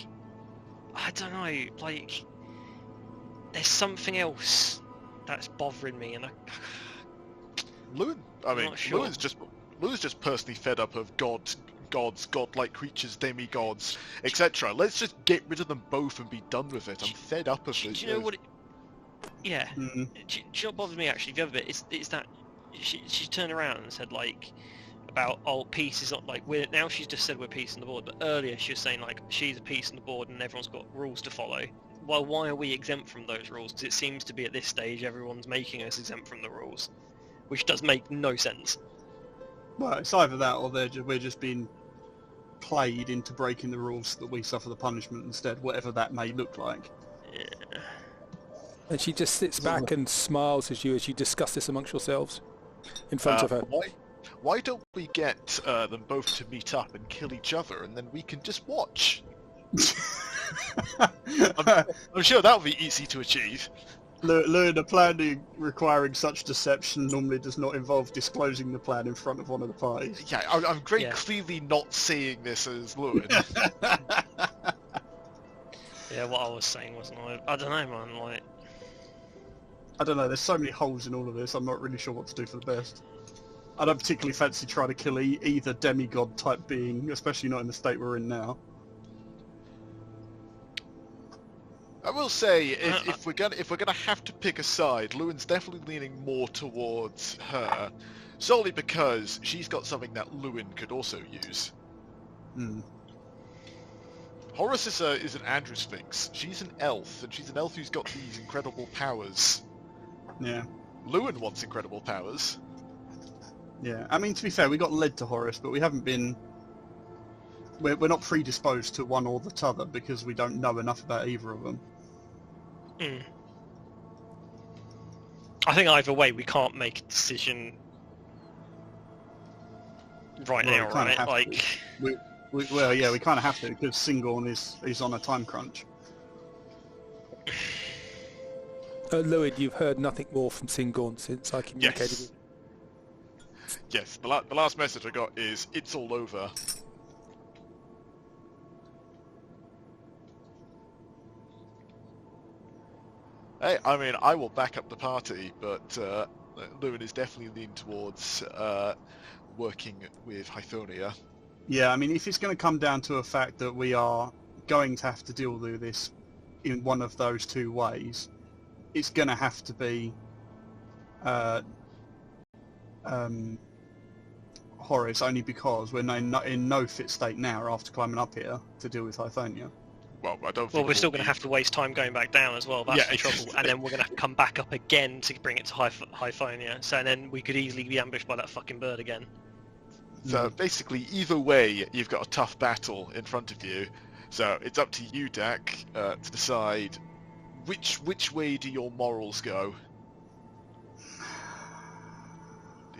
I don't know, like, there's something else that's bothering me, and Lewin, I mean, not sure. Lewin's just personally fed up of gods, godlike creatures, demigods, etc. Let's just get rid of them both and be done with it. I'm fed up of do it. you know what? Yeah. Mm. Do you know what bothers me actually? The other bit is that she turned around and said like about peace is not like now she's just said we're peace on the board, but earlier she was saying like she's a piece on the board and everyone's got rules to follow. Well, why are we exempt from those rules? Because it seems to be at this stage everyone's making us exempt from the rules, which does make no sense. Well, it's either that or we're just being played into breaking the rules so that we suffer the punishment instead, whatever that may look like. Yeah. And she just sits back and smiles as you discuss this amongst yourselves in front of her. Why don't we get them both to meet up and kill each other, and then we can just watch? I'm sure that'll be easy to achieve. Lewin, a plan requiring such deception normally does not involve disclosing the plan in front of one of the parties. Yeah, I'm very Yeah. clearly not saying this as Lewin. Yeah, what I was saying wasn't I don't know, man. Like, I don't know, there's so many holes in all of this, I'm not really sure what to do for the best. I don't particularly fancy trying to kill either demigod type being, especially not in the state we're in now. I will say, if we're gonna have to pick a side, Lewin's definitely leaning more towards her, solely because she's got something that Lewin could also use. Hmm. Horace is an Andrew Sphinx. She's an elf, and she's an elf who's got these incredible powers. Yeah. Lewin wants incredible powers. Yeah, I mean, to be fair, we got led to Horace, but we haven't been... We're not predisposed to one or the t'other because we don't know enough about either of them. I think either way we can't make a decision right Well, now, we kinda right? have Like, Well, yeah, we kind of have to because Singorn is on a time crunch. Lewin, you've heard nothing more from Singorn since I communicated with Yes, the last message I got is, it's all over. Hey, I mean, I will back up the party, but Lewin is definitely leaning towards working with Hythonia. Yeah, I mean, if it's going to come down to a fact that we are going to have to deal with this in one of those two ways, it's going to have to be Horace, only because we're in no fit state now after climbing up here to deal with Hythonia. Well, I don't think well, we're it still will going to be- have to waste time going back down as well. That's Yeah, the trouble. And then we're going to have to come back up again to bring it to Hythonia. So then we could easily be ambushed by that fucking bird again. So basically, either way, you've got a tough battle in front of you. So it's up to you, Dak, to decide which way do your morals go.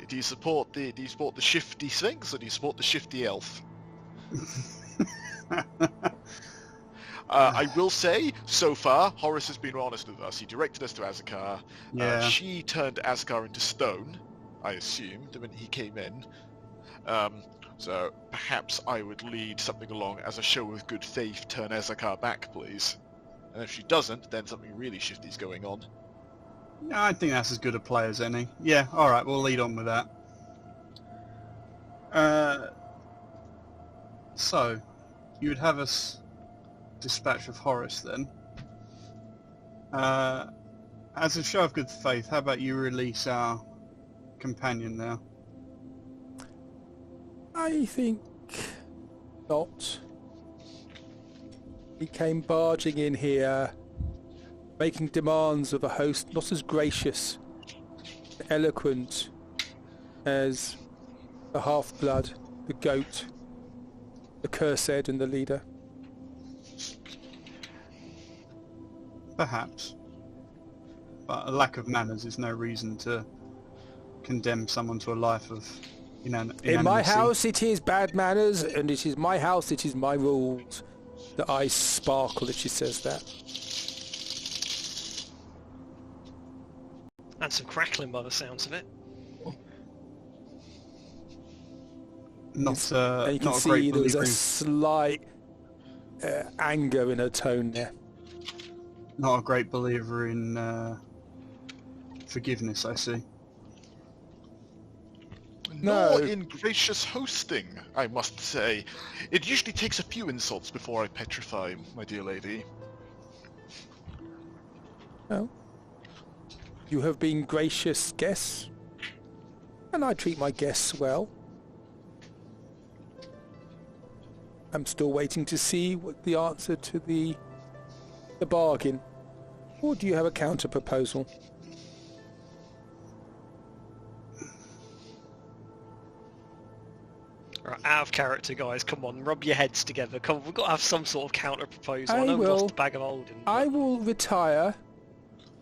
Do you support the shifty Sphinx or do you support the shifty elf? I will say, so far, Horace has been honest with us. He directed us to Azakar. Yeah. She turned Azakar into stone, I assumed, when he came in. So perhaps I would lead something along as a show of good faith, turn Azakar back, please. And if she doesn't, then something really shifty's going on. No, I think that's as good a play as any. Yeah, alright, we'll lead on with that. So, you would have us dispatch of Horace then. As a show of good faith, how about you release our companion now? I think not. He came barging in here, making demands of a host not as gracious, eloquent as the half-blood, the goat, the cursed and the leader. Perhaps. But a lack of manners is no reason to condemn someone to a life of inanimacy. In my house it is bad manners, and it is my house, it is my rules. The eyes sparkle if she says that. And some crackling by the sounds of it. Not And you can not a see great there was believer a in, slight anger in her tone there. not a great believer in forgiveness, I see. No. Nor in gracious hosting, I must say. It usually takes a few insults before I petrify, my dear lady. Well, you have been gracious guests, and I treat my guests well. I'm still waiting to see what the answer to the bargain. Or do you have a counter proposal? Right, out of character, guys. Come on, rub your heads together. Come on, we've got to have some sort of counter proposal. I know we've lost a bag of holding. I will retire,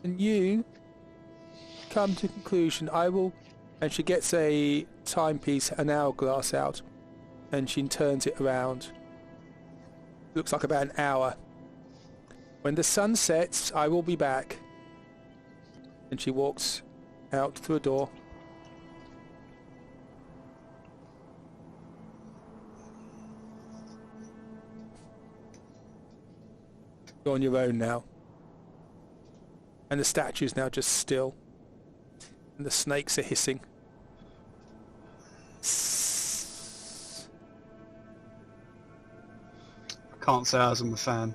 and you come to conclusion. I will, and she gets a timepiece, an hourglass out, and she turns it around. Looks like about an hour. When the sun sets, I will be back. And she walks out through a door. You're on your own now. And the statue's now just still. And the snakes are hissing. I can't say I was a fan.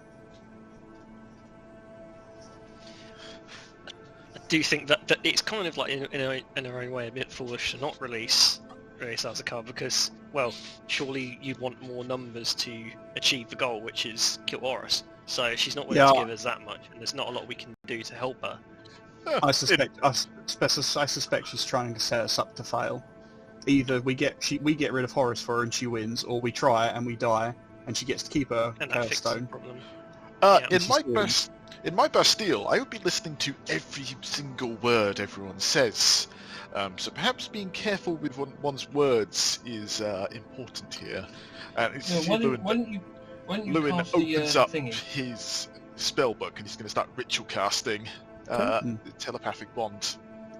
I do think that it's kind of like in her own way a bit foolish to not release Azakar because, well, surely you'd want more numbers to achieve the goal, which is kill Horus. So if she's not willing to give us that much, and there's not a lot we can do to help her. I suspect she's trying to set us up to fail. Either we get rid of Horus for her and she wins, or we try and we die and she gets to keep her Chaos Stone. Problem. In my Bastille, I would be listening to every single word everyone says. So perhaps being careful with one's words is important here. Lewin opens up his spellbook and he's going to start ritual casting telepathic bond.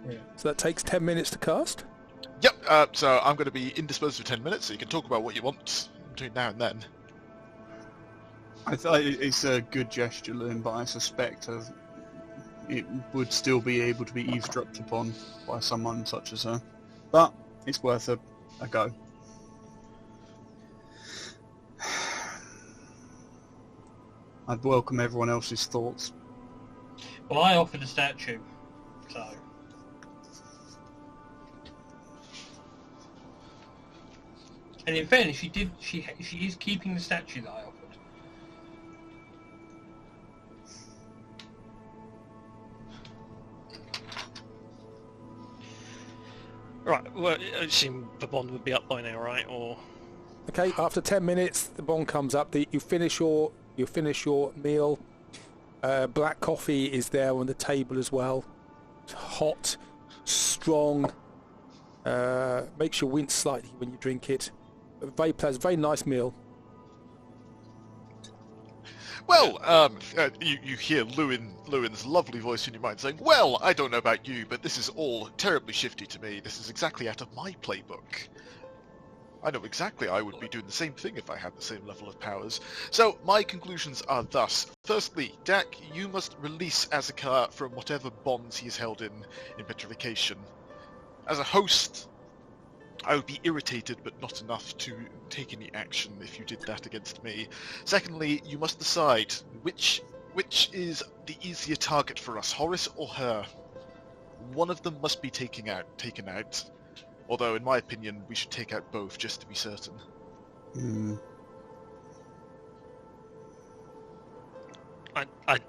Yeah. So that takes 10 minutes to cast? Yep, so I'm going to be indisposed for 10 minutes, so you can talk about what you want between now and then. I thought it's a good gesture, Lewin, but I suspect it would still be able to be eavesdropped upon by someone such as her. But it's worth a go. I'd welcome everyone else's thoughts. Well, I offered a statue, so... And in fairness, she is keeping the statue that I offered. Right, well, I assume the bond would be up by now, right? Or Okay, after 10 minutes, the bond comes up. You finish your meal. Black coffee is there on the table as well. It's hot, strong. Makes you wince slightly when you drink it. Very pleasant, very nice meal. Well, you hear Lewin's lovely voice in your mind saying, "Well, I don't know about you, but this is all terribly shifty to me. This is exactly out of my playbook. I know exactly I would be doing the same thing if I had the same level of powers. So my conclusions are thus. Firstly, Dak, you must release Azakar from whatever bonds he is held in petrification. As a host, I would be irritated but not enough to take any action if you did that against me. Secondly, you must decide which is the easier target for us, Horus or her. One of them must be taken out. Although, in my opinion, we should take out both just to be certain.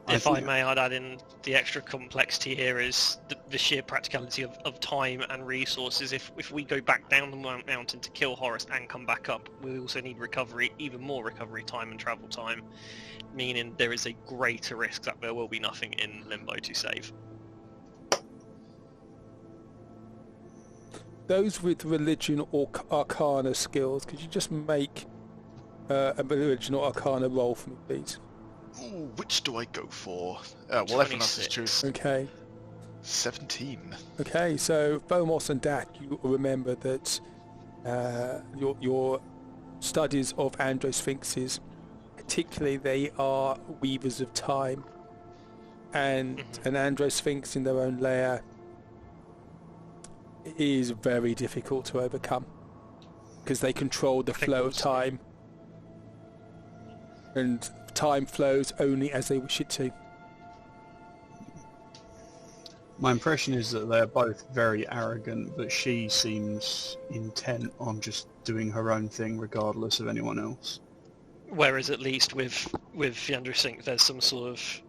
If I may, I'd add in the extra complexity here is the sheer practicality of time and resources. If we go back down the mountain to kill Horus and come back up, we also need recovery, even more recovery time and travel time, meaning there is a greater risk that there will be nothing in Limbo to save. Those with religion or arcana skills, could you just make a religion or arcana roll for me, please? Ooh, which do I go for? Well, everyone else is choosing. Okay. 17. Okay, so Fomos and Dak, you remember that your studies of androsphinxes, particularly they are weavers of time, and an androsphinx in their own lair is very difficult to overcome because they control the flow of time, and time flows only as they wish it to. My impression is that they're both very arrogant, but she seems intent on just doing her own thing regardless of anyone else. Whereas at least with the Androsync, there's some sort of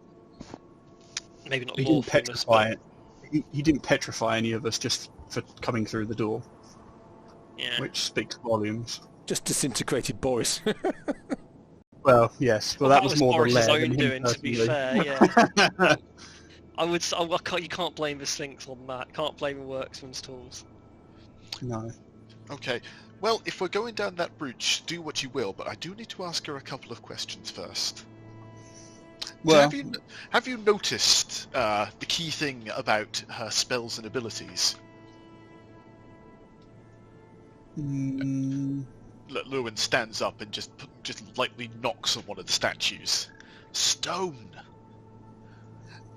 maybe not He didn't lawfulness, petrify it. He didn't petrify any of us just for coming through the door, yeah. which speaks volumes. Just disintegrated Boris. Well, yes. Well, that was more Boris' the lair own than him doing, to be personally. fair. Yeah. You can't blame the Sphinx on that. Can't blame the worksman's tools. No. Okay, well, if we're going down that route, do what you will, but I do need to ask her a couple of questions first. Well, have you noticed the key thing about her spells and abilities? Lewin stands up and just lightly knocks on one of the statues. Stone!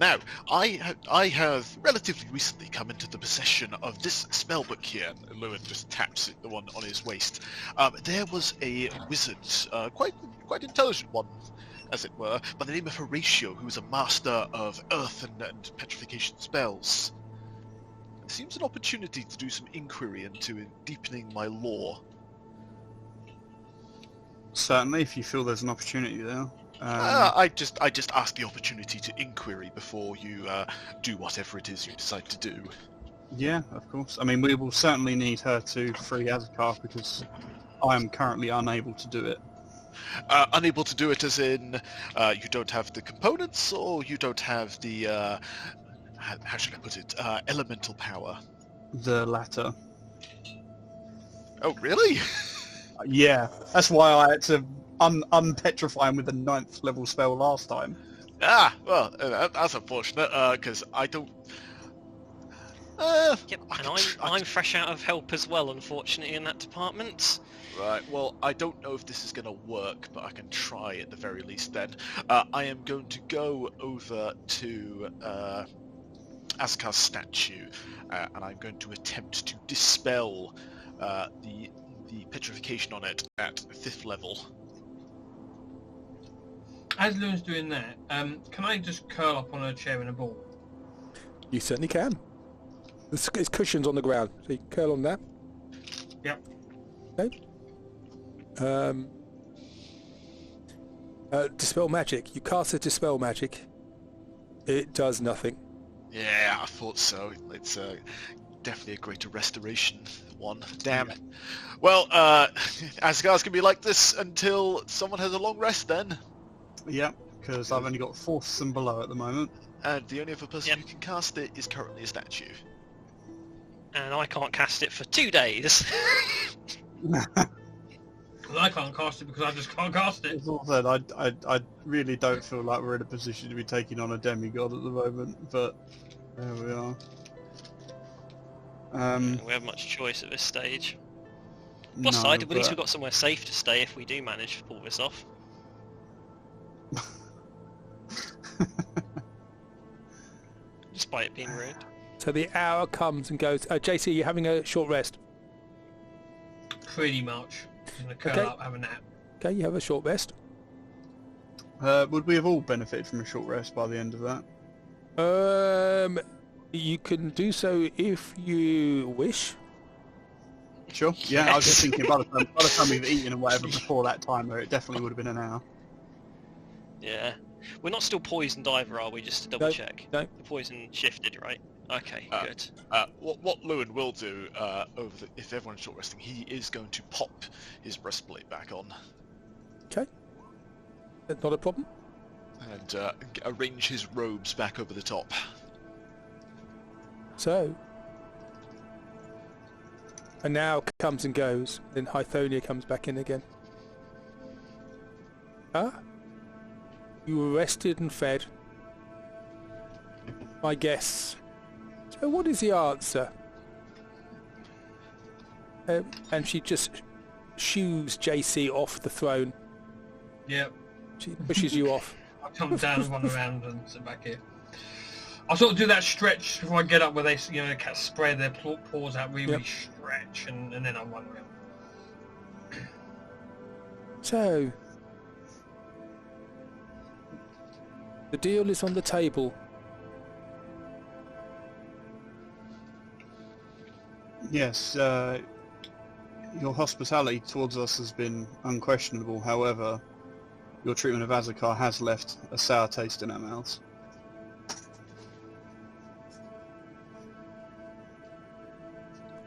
Now, I have relatively recently come into the possession of this spellbook here. Lewin just taps the one on his waist. There was a wizard, quite intelligent one, as it were, by the name of Horatio, who was a master of earth and petrification spells. It seems an opportunity to do some inquiry into deepening my lore. certainly, if you feel there's an opportunity there. I just ask the opportunity to inquiry before you do whatever it is you decide to do. Yeah, of course. I mean, we will certainly need her to free Azakar because I am currently unable to do it. Unable to do it as in you don't have the components, or you don't have the how should I put it, elemental power? The latter. Oh, really? Yeah, that's why I had to unpetrify him with the 9th level spell last time. Ah, well, that's unfortunate, because I don't... Yep, and I'm fresh out of help as well, unfortunately, in that department. Right, well, I don't know if this is going to work, but I can try at the very least then. I am going to go over to Azkar's statue, and I'm going to attempt to dispel the petrification on it at 5th level. As Lewin's doing that, can I just curl up on a chair in a ball? You certainly can. There's cushions on the ground, so you can curl on that. Yep. Okay. Dispel magic. You cast a dispel magic. It does nothing. Yeah, I thought so. It's definitely a greater restoration one. Damn. Well, Asgard's gonna be like this until someone has a long rest then. Yeah, because I've only got 4th and below at the moment. And the only other person who can cast it is currently a statue. And I can't cast it for 2 days. Well, I can't cast it because I just can't cast it. As I said, I really don't feel like we're in a position to be taking on a demigod at the moment, but there we are. We have much choice at this stage. Plus side, at least we've got somewhere safe to stay if we do manage to pull this off. Despite it being rude. So the hour comes and goes. JC, you're having a short rest. Pretty much. I'm going to curl up, have a nap. Okay, you have a short rest. Would we have all benefited from a short rest by the end of that? You can do so if you wish. Sure. Yeah, I was just thinking by the time we've eaten and whatever before that time, though, it definitely would have been an hour. Yeah. We're not still poisoned either, are we? Just to double check. No. The poison shifted, right? Okay, good. What Lewin will do, if everyone's short resting, he is going to pop his breastplate back on. Okay. That's not a problem. And arrange his robes back over the top. So, and now comes and goes. Then Hythonia comes back in again. You were rested and fed. My guess So what is the answer? And she just shoos JC off the throne. Yep. She pushes you off. I come down and run around and sit back here. I sort of do that stretch before I get up where they, cats spread their paws out, really stretch, and then I run around. So, the deal is on the table. Yes, your hospitality towards us has been unquestionable. However, your treatment of Azakar has left a sour taste in our mouths.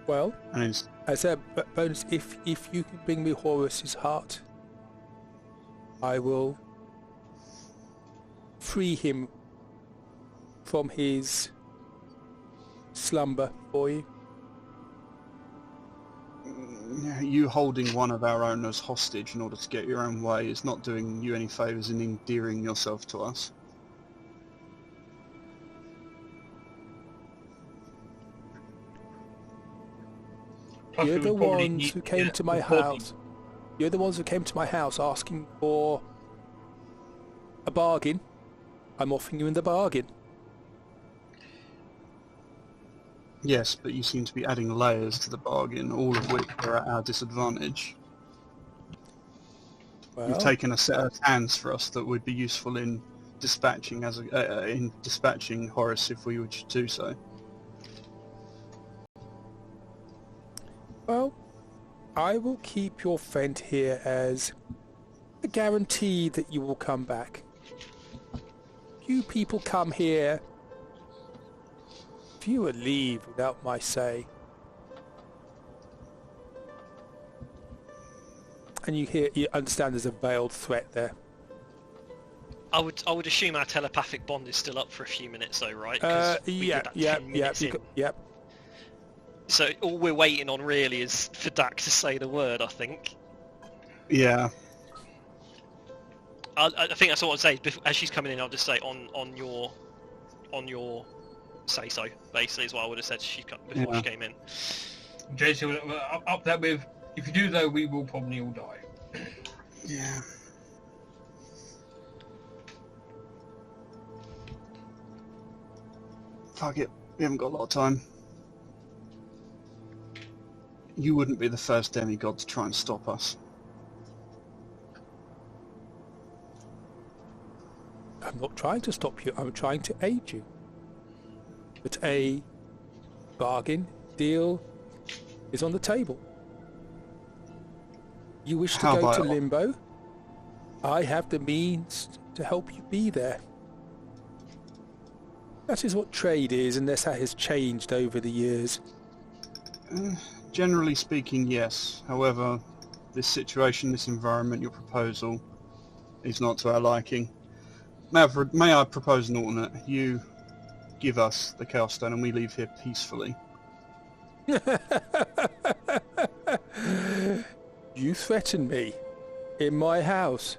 Well, And as a bonus, if you can bring me Horus's heart, I will free him from his slumber for you. you holding one of our owners hostage in order to get your own way is not doing you any favours in endearing yourself to us. Plus You're we the would probably ones need- who came yeah, to my we'd probably- house. You're the ones who came to my house asking for a bargain. I'm offering you in the bargain. Yes, but you seem to be adding layers to the bargain, all of which are at our disadvantage. Well, You've taken a set of hands for us that would be useful in dispatching Horus if we were to do so. well, I will keep your friend here as a guarantee that you will come back. Few people come here. Fewer leave without my say. And you understand there's a veiled threat there. I would assume our telepathic bond is still up for a few minutes though, right? 'Cause we did that 10 minutes in. Yep. So all we're waiting on really is for Dak to say the word, I think. Yeah. I think that's all I'd say. As she's coming in, I'll just say on your say so. Basically, is what I would have said before she came in. JC will up that with, if you do though, we will probably all die. Yeah. Fuck it. We haven't got a lot of time. You wouldn't be the first demigod to try and stop us. I'm not trying to stop you. I'm trying to aid you. But a bargain deal is on the table. You wish to How go to about- Limbo? I have the means to help you be there. That is what trade is, unless that has changed over the years. Generally speaking, yes. However, this situation, this environment, your proposal is not to our liking. May I propose an alternate? You give us the Chaos Stone and we leave here peacefully. You threaten me in my house.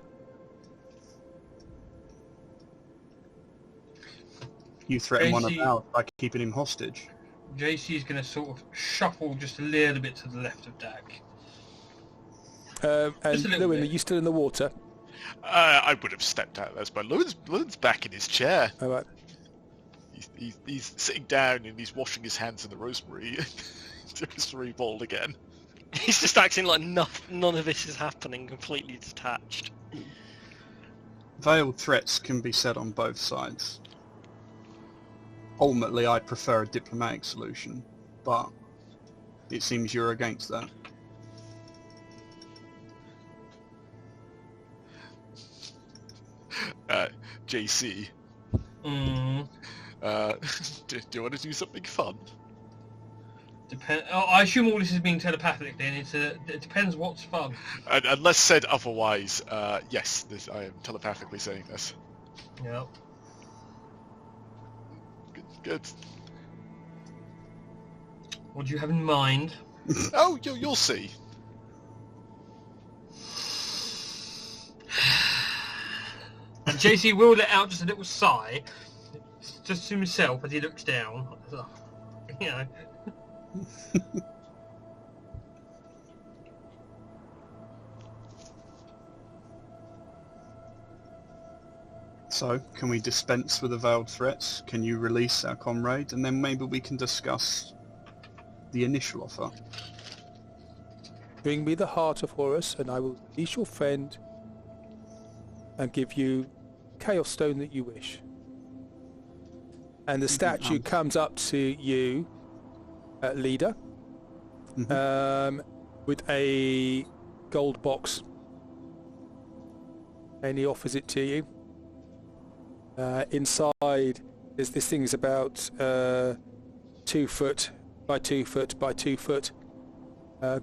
You threaten one of JC ours by keeping him hostage. JC is going to sort of shuffle just a little bit to the left of Dak. And Just a little Lewin, are bit. you still in the water? I would have stepped out there, but Lowen's back in his chair. All right. He's sitting down and he's washing his hands in the rosemary. Rosemary bowl again. He's just acting like none of this is happening, completely detached. Veiled threats can be said on both sides. Ultimately, I prefer a diplomatic solution, but it seems you're against that. JC, Mm. do you want to do something fun? I assume all this is being telepathic then. It depends what's fun. Unless said otherwise, yes, I am telepathically saying this. Yeah. Good. What do you have in mind? Oh, you'll see. And JC will let out just a little sigh, just to himself as he looks down. you know. So, can we dispense with the veiled threats? Can you release our comrade? And then maybe we can discuss the initial offer. Bring me the heart of Horus, and I will release your friend and give you Chaos Stone that you wish. And the statue comes up to you, leader, with a gold box. And he offers it to you. Inside, this thing is about 2 foot by 2 foot by 2 foot,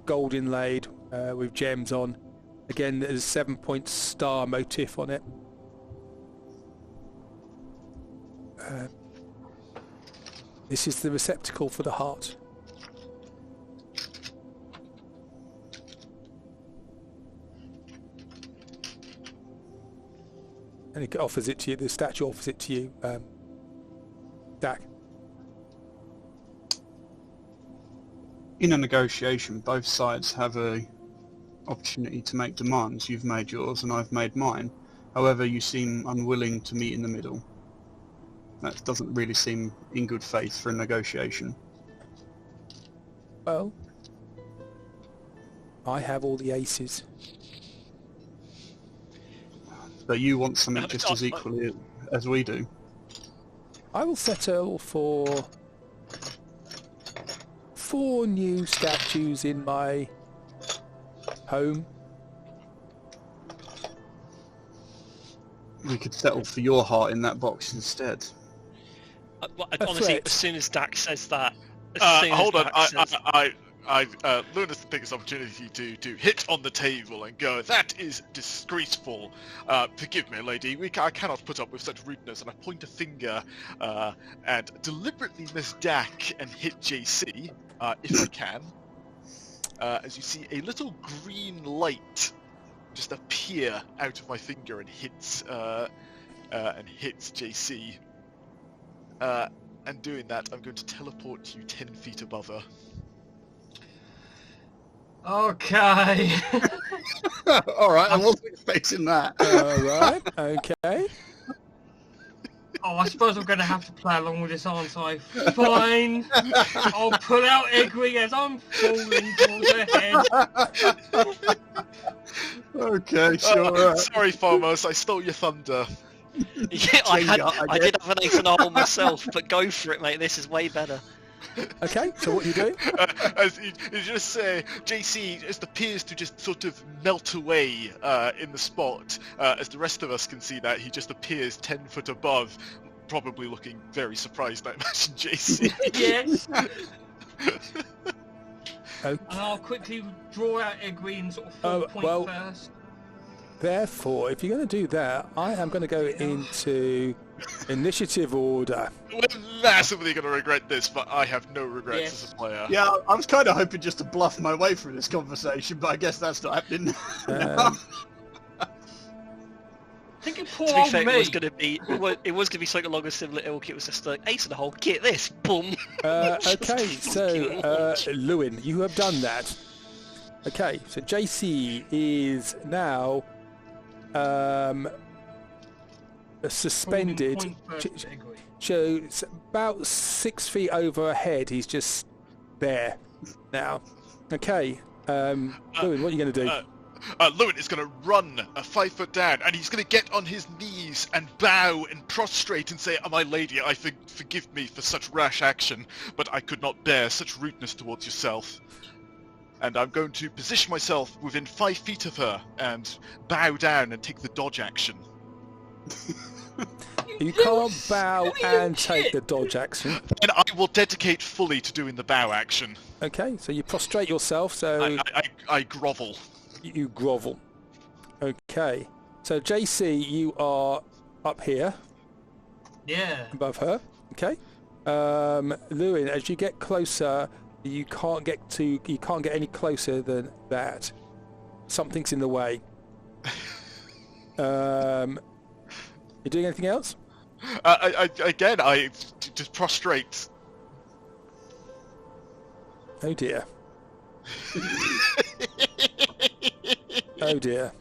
gold inlaid with gems on. Again, there's a 7-point star motif on it. This is the receptacle for the heart. And it offers it to you, the statue offers it to you, Dak. In a negotiation, both sides have a opportunity to make demands. You've made yours and I've made mine. However, you seem unwilling to meet in the middle. That doesn't really seem in good faith for a negotiation. Well, I have all the aces. But you want something just as equally as we do. I will settle for 4 new statues in my home. We could settle for your heart in that box instead. Honestly, as soon as Dak says that, hold on, Luna's the biggest opportunity to hit on the table and go, that is disgraceful. Forgive me, lady, I cannot put up with such rudeness. And I point a finger and deliberately miss Dak and hit JC, if I can. As you see a little green light just appear out of my finger and hits JC. And doing that, I'm going to teleport you 10 feet above her. Okay. Alright, I wasn't expecting that. Alright, okay. Oh, I suppose I'm going to have to play along with this, aren't I? Fine. I'll pull out Egri as I'm falling towards her head. Okay, sure. Sorry, Phomos, I stole your thunder. Yeah, I did have an ace in the hole myself, but go for it, mate. This is way better. Okay, so what are you doing? As you just say, JC just appears to just sort of melt away in the spot. As the rest of us can see that, he just appears 10 foot above, probably looking very surprised, I imagine, JC. Yes. Okay. And I'll quickly draw out Egri and sort of 4 point first. Therefore, if you're going to do that, I am going to go into initiative order. We're massively going to regret this, but I have no regrets as a player. Yeah, I was kind of hoping just to bluff my way through this conversation, but I guess that's not happening. I think it poor To be old fair, me. it was going to be something along a similar ilk. It was just like, ace in the hole, get this, boom. Okay, so Lewin, you have done that. Okay, so JC is now suspended. Point first, Egri. So it's about 6 feet over her head. He's just there now. Okay, Lewin, what are you going to do? Lewin is going to run 5 foot down, and he's going to get on his knees and bow and prostrate and say, "Oh, my lady, forgive me for such rash action, but I could not bear such rudeness towards yourself." And I'm going to position myself within 5 feet of her and bow down and take the dodge action. You can't bow and take the dodge action. And I will dedicate fully to doing the bow action. Okay, so you prostrate yourself, so I grovel. you grovel. Okay, so JC, you are up here Yeah. above her. Okay, Lewin, as you get closer, you can't get any closer than that. Something's in the way. You doing anything else? I just prostrate. Oh dear. Oh dear.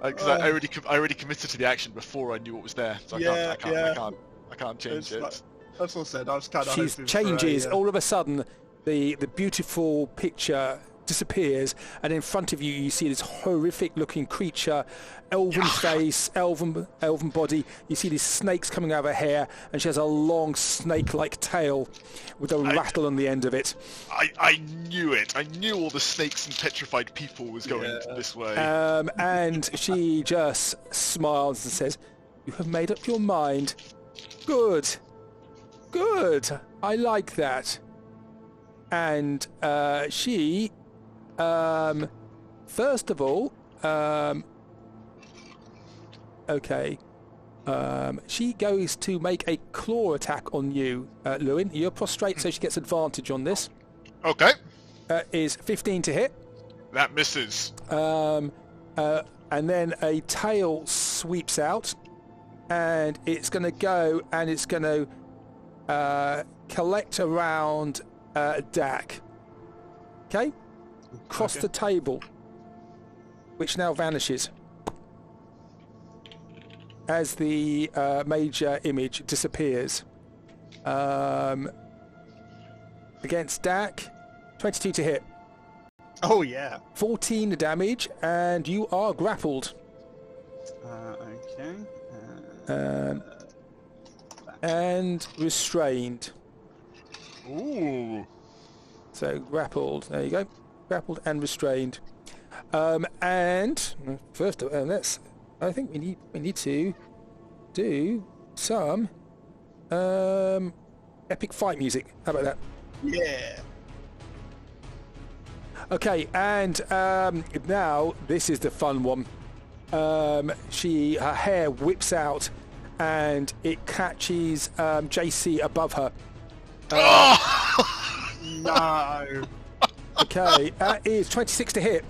Because I already committed to the action before I knew what was there, so I can't change it. That's all said. I was kind of. She hoping changes. for a, All of a sudden, the beautiful picture disappears, and in front of you, you see this horrific-looking creature, elven face, elven body. You see these snakes coming out of her hair, and she has a long snake-like tail with a rattle on the end of it. I knew it. I knew all the snakes and petrified people was going this way. And she just smiles and says, "You have made up your mind. Good. Good. I like that." And she, first of all, she goes to make a claw attack on you, Lewin. You're prostrate, so she gets advantage on this. Okay. Is 15 to hit. That misses. And then a tail sweeps out, and it's going to go and it's going to collect around Dak. Okay? Cross the table, which now vanishes as the major image disappears. Against Dak, 22 to hit. Oh yeah. 14 damage, and you are grappled. Okay. And restrained. Ooh. So grappled. There you go. Grappled and restrained. And first of all, I think we need to do some epic fight music. How about that? Yeah. Okay, and now this is the fun one. Her hair whips out, and it catches JC above her. No. Okay, that is 26 to hit.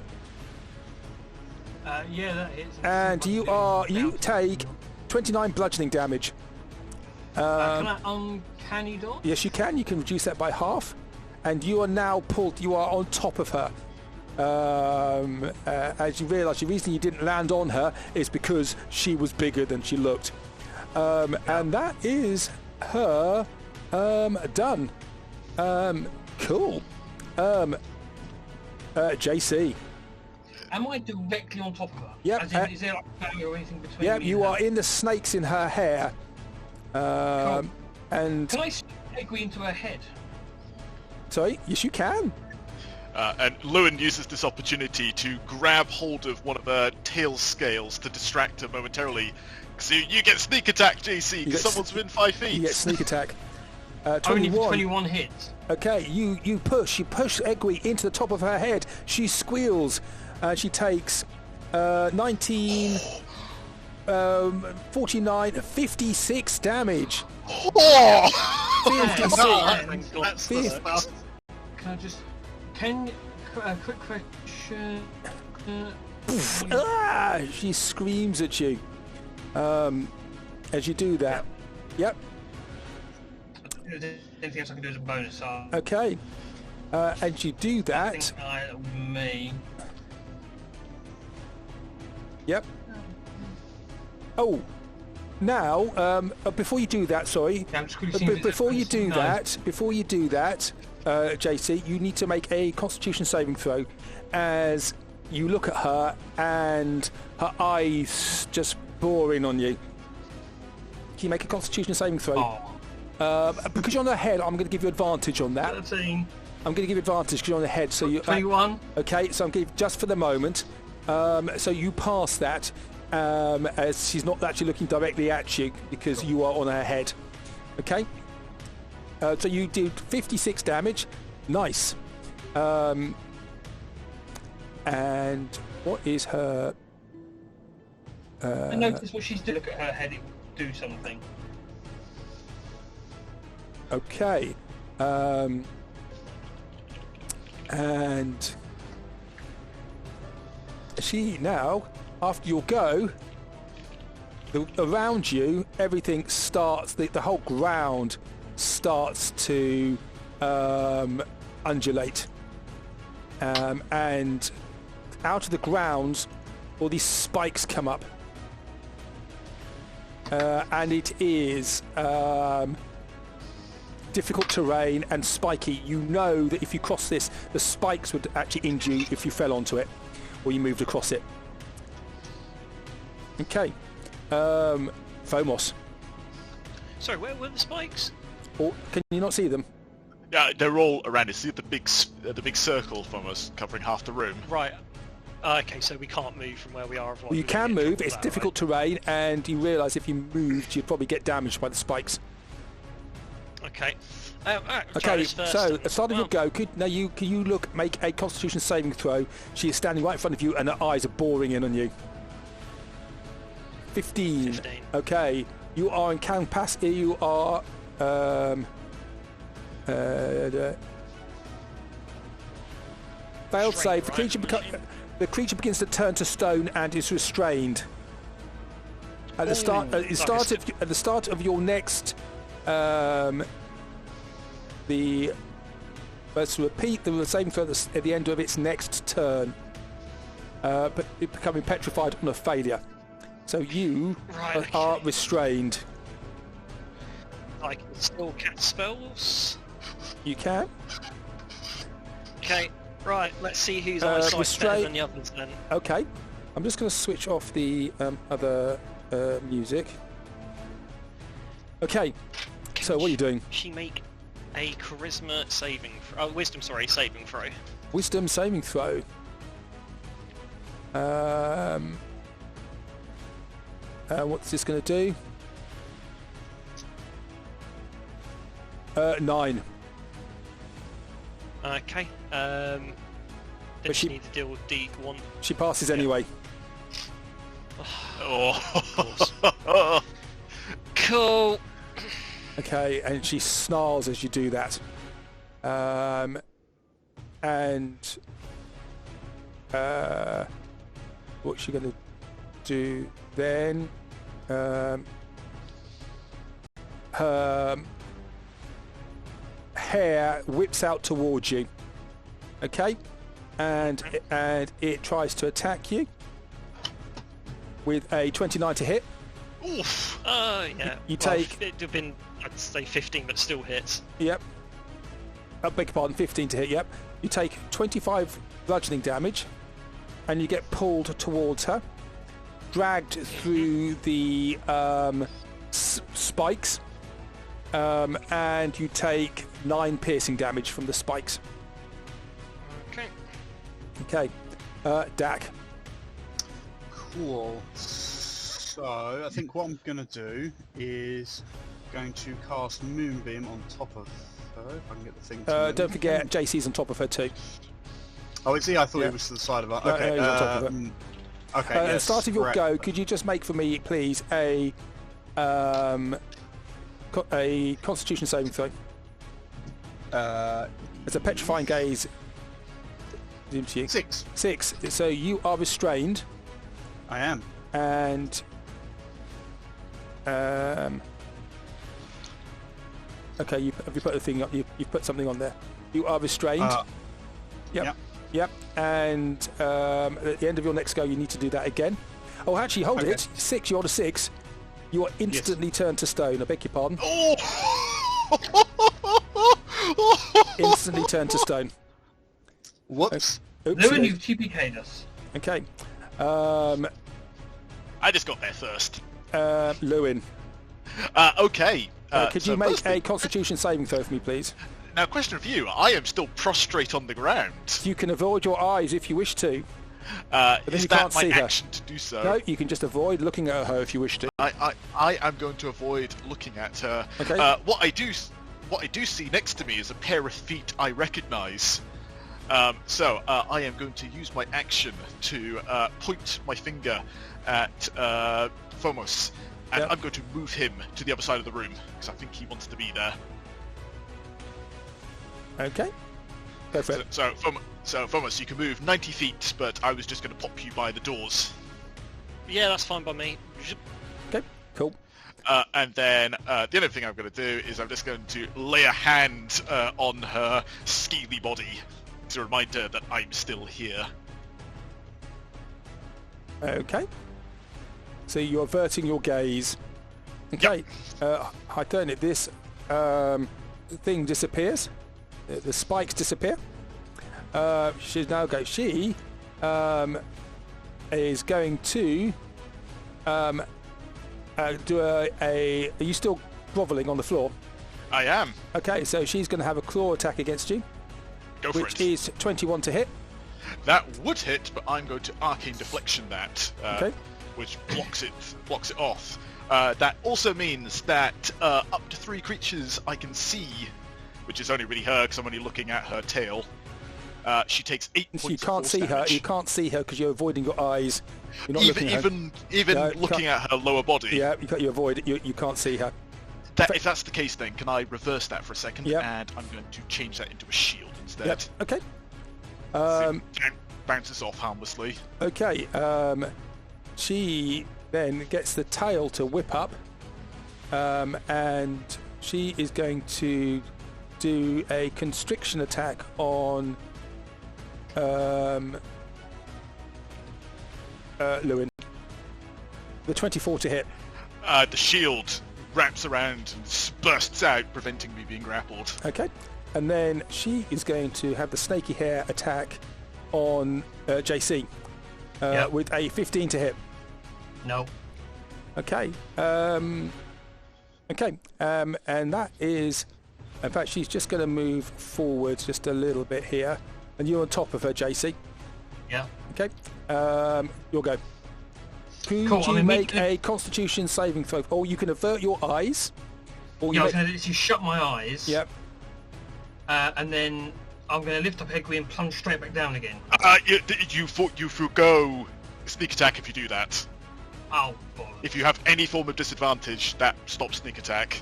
Yeah, that hits. And you take 29 bludgeoning damage. Can I uncanny dodge? Yes, you can. You can reduce that by half. And you are now pulled. You are on top of her. As you realise, the reason you didn't land on her is because she was bigger than she looked. And that is her done. Cool. JC. Am I directly on top of her? Yep. As in, is there like a barrier or anything between Yep, me you and are her? in the snakes in her hair. Cool. And Can I segue into her head? sorry, yes, you can. And Lewin uses this opportunity to grab hold of one of her tail scales to distract her momentarily. So you get sneak attack, JC, because someone's within 5 feet. You get sneak attack. Only 21. 21 hits. Okay, you push Egwee into the top of her head. She squeals. She takes 19, 49, 56 damage. Oh! 56. Can I just... quick question... She screams at you as you do that. Yep. Anything else I can do as a bonus? Okay. And you do I that. think me. Yep. Oh, now before you do that, sorry. Yeah, I'm just quickly seeing Before you do no. that, JC, you need to make a Constitution saving throw, as you look at her and her eyes just bore in on you. Can you make a Constitution saving throw? Because you're on her head, I'm going to give you advantage on that. 13. I'm going to give you advantage because you're on the head. So you 21. okay, so I'm giving just for the moment. So you pass that, as she's not actually looking directly at you because you are on her head. Okay. So you did 56 damage. Nice. And what is her? I noticed what she's doing. Look at her head. It will do something. Okay. And she now, after your go, around you, everything starts, the whole ground starts to undulate. And out of the ground, all these spikes come up. And it is difficult terrain and spiky. You know that if you cross this, the spikes would actually injure you if you fell onto it or you moved across it. Okay. Phomos. Sorry, where were the spikes? Or can you not see them? Yeah, they're all around it. See the big circle from us covering half the room. Right. Okay, so we can't move from where we are. Well, you can move. It's difficult terrain, and you realise if you moved, you'd probably get damaged by the spikes. Okay. Okay. So at the start of your go, can you make a Constitution saving throw? She is standing right in front of you, and her eyes are boring in on you. 15. Okay. You are in incapacitated. You are. Failed save. The creature begins to turn to stone and is restrained. At the start of your next, let's repeat the saving throw at the end of its next turn, but it becoming petrified on a failure. So you are restrained. I can still cast spells. You can. Okay. Right, let's see whose eyesight's better than the others then. Okay, I'm just going to switch off the other music. Okay, so what are you doing? She make a charisma saving, wisdom saving throw. Wisdom saving throw. What's this going to do? 9. Okay. Then she needs to deal with D1. She passes anyway. Oh. Cool. Okay, and she snarls as you do that. What's she going to do then? Her hair whips out towards you. Okay, and it tries to attack you with a 29 to hit. Oof. Yeah. You take. It'd have been, I'd say 15, but still hits. Yep. I beg your pardon, 15 to hit. Yep. You take 25 bludgeoning damage, and you get pulled towards her, dragged through the spikes, and you take 9 piercing damage from the spikes. Okay. Dak. Cool. So I think what I'm going to do is going to cast Moonbeam on top of her, if I can get the thing to don't forget, JC's on top of her too. Oh, is he? I thought he was to the side of her. Okay. No, he's on top of her. Okay. At the start of your go, could you just make for me, please, a Constitution saving throw? It's a petrifying gaze. 6. 6. So you are restrained. I am. And okay, have you put the thing up? You've put something on there. You are restrained. Yep. And at the end of your next go, you need to do that again. Oh, actually, hold it. 6. You're on a 6. You are instantly turned to stone. I beg your pardon. Oh! Instantly turned to stone. Whoops. Lewin, you've TPK'd us. Okay. I just got there first. Lewin. Okay. Could you make a Constitution saving throw for me, please? Now, question for you. I am still prostrate on the ground. You can avoid your eyes if you wish to. But then Is you that can't my see her. action to do so? No, you can just avoid looking at her if you wish to. I am going to avoid looking at her. Okay. What I do see next to me is a pair of feet I recognise. So I am going to use my action to point my finger at Phomos, and I'm going to move him to the other side of the room because I think he wants to be there. Okay. Go for it. So Phomos, you can move 90 feet, but I was just going to pop you by the doors. Yeah, that's fine by me. Okay, cool. And then the other thing I'm going to do is I'm just going to lay a hand on her scaly body as a reminder that I'm still here. Okay. So you're averting your gaze. Okay. Hythonia, this thing disappears. The spikes disappear. She's now go. She is going to do a. Are you still groveling on the floor? I am. Okay, so she's going to have a claw attack against you, Go for which it. is 21 to hit. That would hit, but I'm going to arcane deflection that, Okay. which blocks it off. That also means that up to 3 creatures I can see, which is only really her because I'm only looking at her tail. She takes 8 points You of can't force see her. damage. You can't see her because you're avoiding your eyes. You're not looking at her. Even No, looking at her lower body. Yeah, you avoid it. You can't see her. If that's the case, then can I reverse that for a second? Yep. And I'm going to change that into a shield instead. Yep. Okay. So it bounces off harmlessly. Okay. She then gets the tail to whip up, and she is going to do a constriction attack on Lewin. The 24 to hit. The shield wraps around and bursts out, preventing me being grappled. Okay. And then she is going to have the snaky hair attack on JC Yep. with a 15 to hit. No. Okay. Okay. And that is... In fact, she's just going to move forward just a little bit here. And you're on top of her, JC. Yeah. Okay. You'll go. Could Cool, you I mean, make a Constitution saving throw? Or you can avert your eyes. Or you Yeah, I was make... going to literally shut my eyes. Yep. And then I'm going to lift up Egri and plunge straight back down again. You forgo sneak attack if you do that. Oh, boy. If you have any form of disadvantage, that stops sneak attack.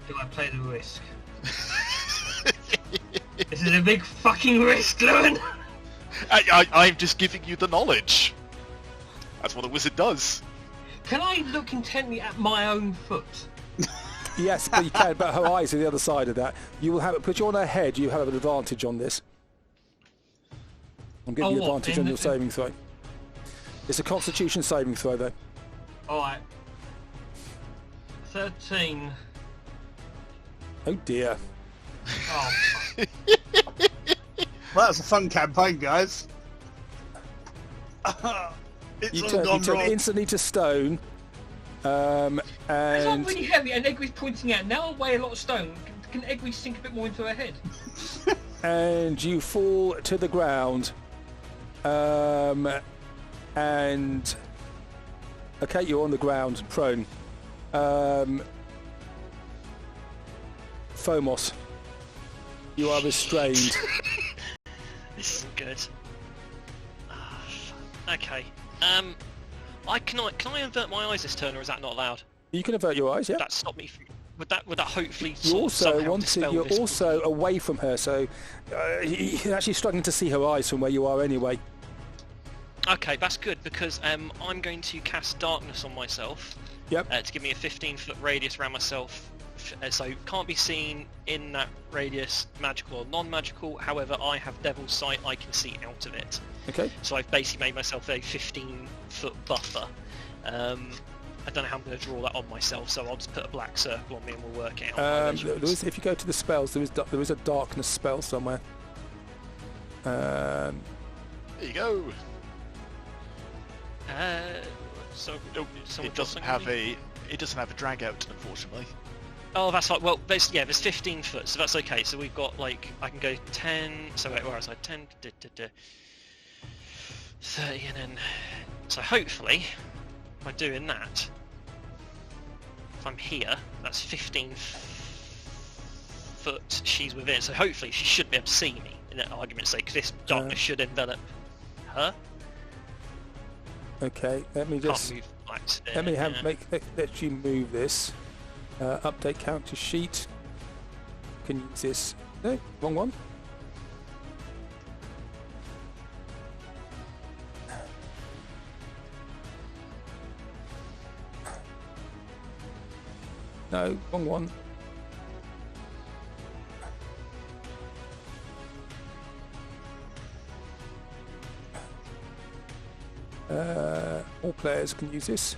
Do I play the risk? This is a big fucking risk, Lewin! I'm just giving you the knowledge. That's what a wizard does. Can I look intently at my own foot? Yes, but you can. But her eyes are the other side of that. You will have it. Put you on her head. You have an advantage on this. I'm giving you what, advantage in on the- your saving throw. It's a Constitution saving throw, though. Alright. 13. Oh dear. Oh, fuck. Well, that was a fun campaign, guys. It's You all turn gone wrong. instantly to stone. It's not And really heavy, and Egri's pointing out, now I weigh a lot of stone. Can Egri sink a bit more into her head? and you fall to the ground. And okay, you're on the ground, prone. Phomos, you are restrained. This isn't good. Ah, fuck. Okay. Can I avert my eyes this turn, or is that not allowed? You can avert your eyes, yeah. Would that stop me from... Would that hopefully You sort of also somehow want to. dispel You're this? also away from her, so you're actually struggling to see her eyes from where you are anyway. Okay, that's good because I'm going to cast darkness on myself. Yep. To give me a 15-foot radius around myself. So can't be seen in that radius, magical or non-magical. However, I have Devil's Sight, I can see out of it. Okay. So I've basically made myself a 15-foot buffer. I don't know how I'm going to draw that on myself, so I'll just put a black circle on me and we'll work it out. If you go to the spells, there is a darkness spell somewhere. There you go. So It doesn't have a drag out, unfortunately. Oh, that's like, well, there's 15 foot, so that's okay. So we've got, like, I can go 10, so wait, where was I? 10, 30, and then... So hopefully, by doing that, if I'm here, that's 15 foot she's within, so hopefully she should be able to see me, in that argument's sake, 'cause this darkness should envelop her. Okay, let me Can't just move back to there, let me have yeah. let you move this. Update character sheet. Can use this. No, wrong one. No, wrong one. All players can use this.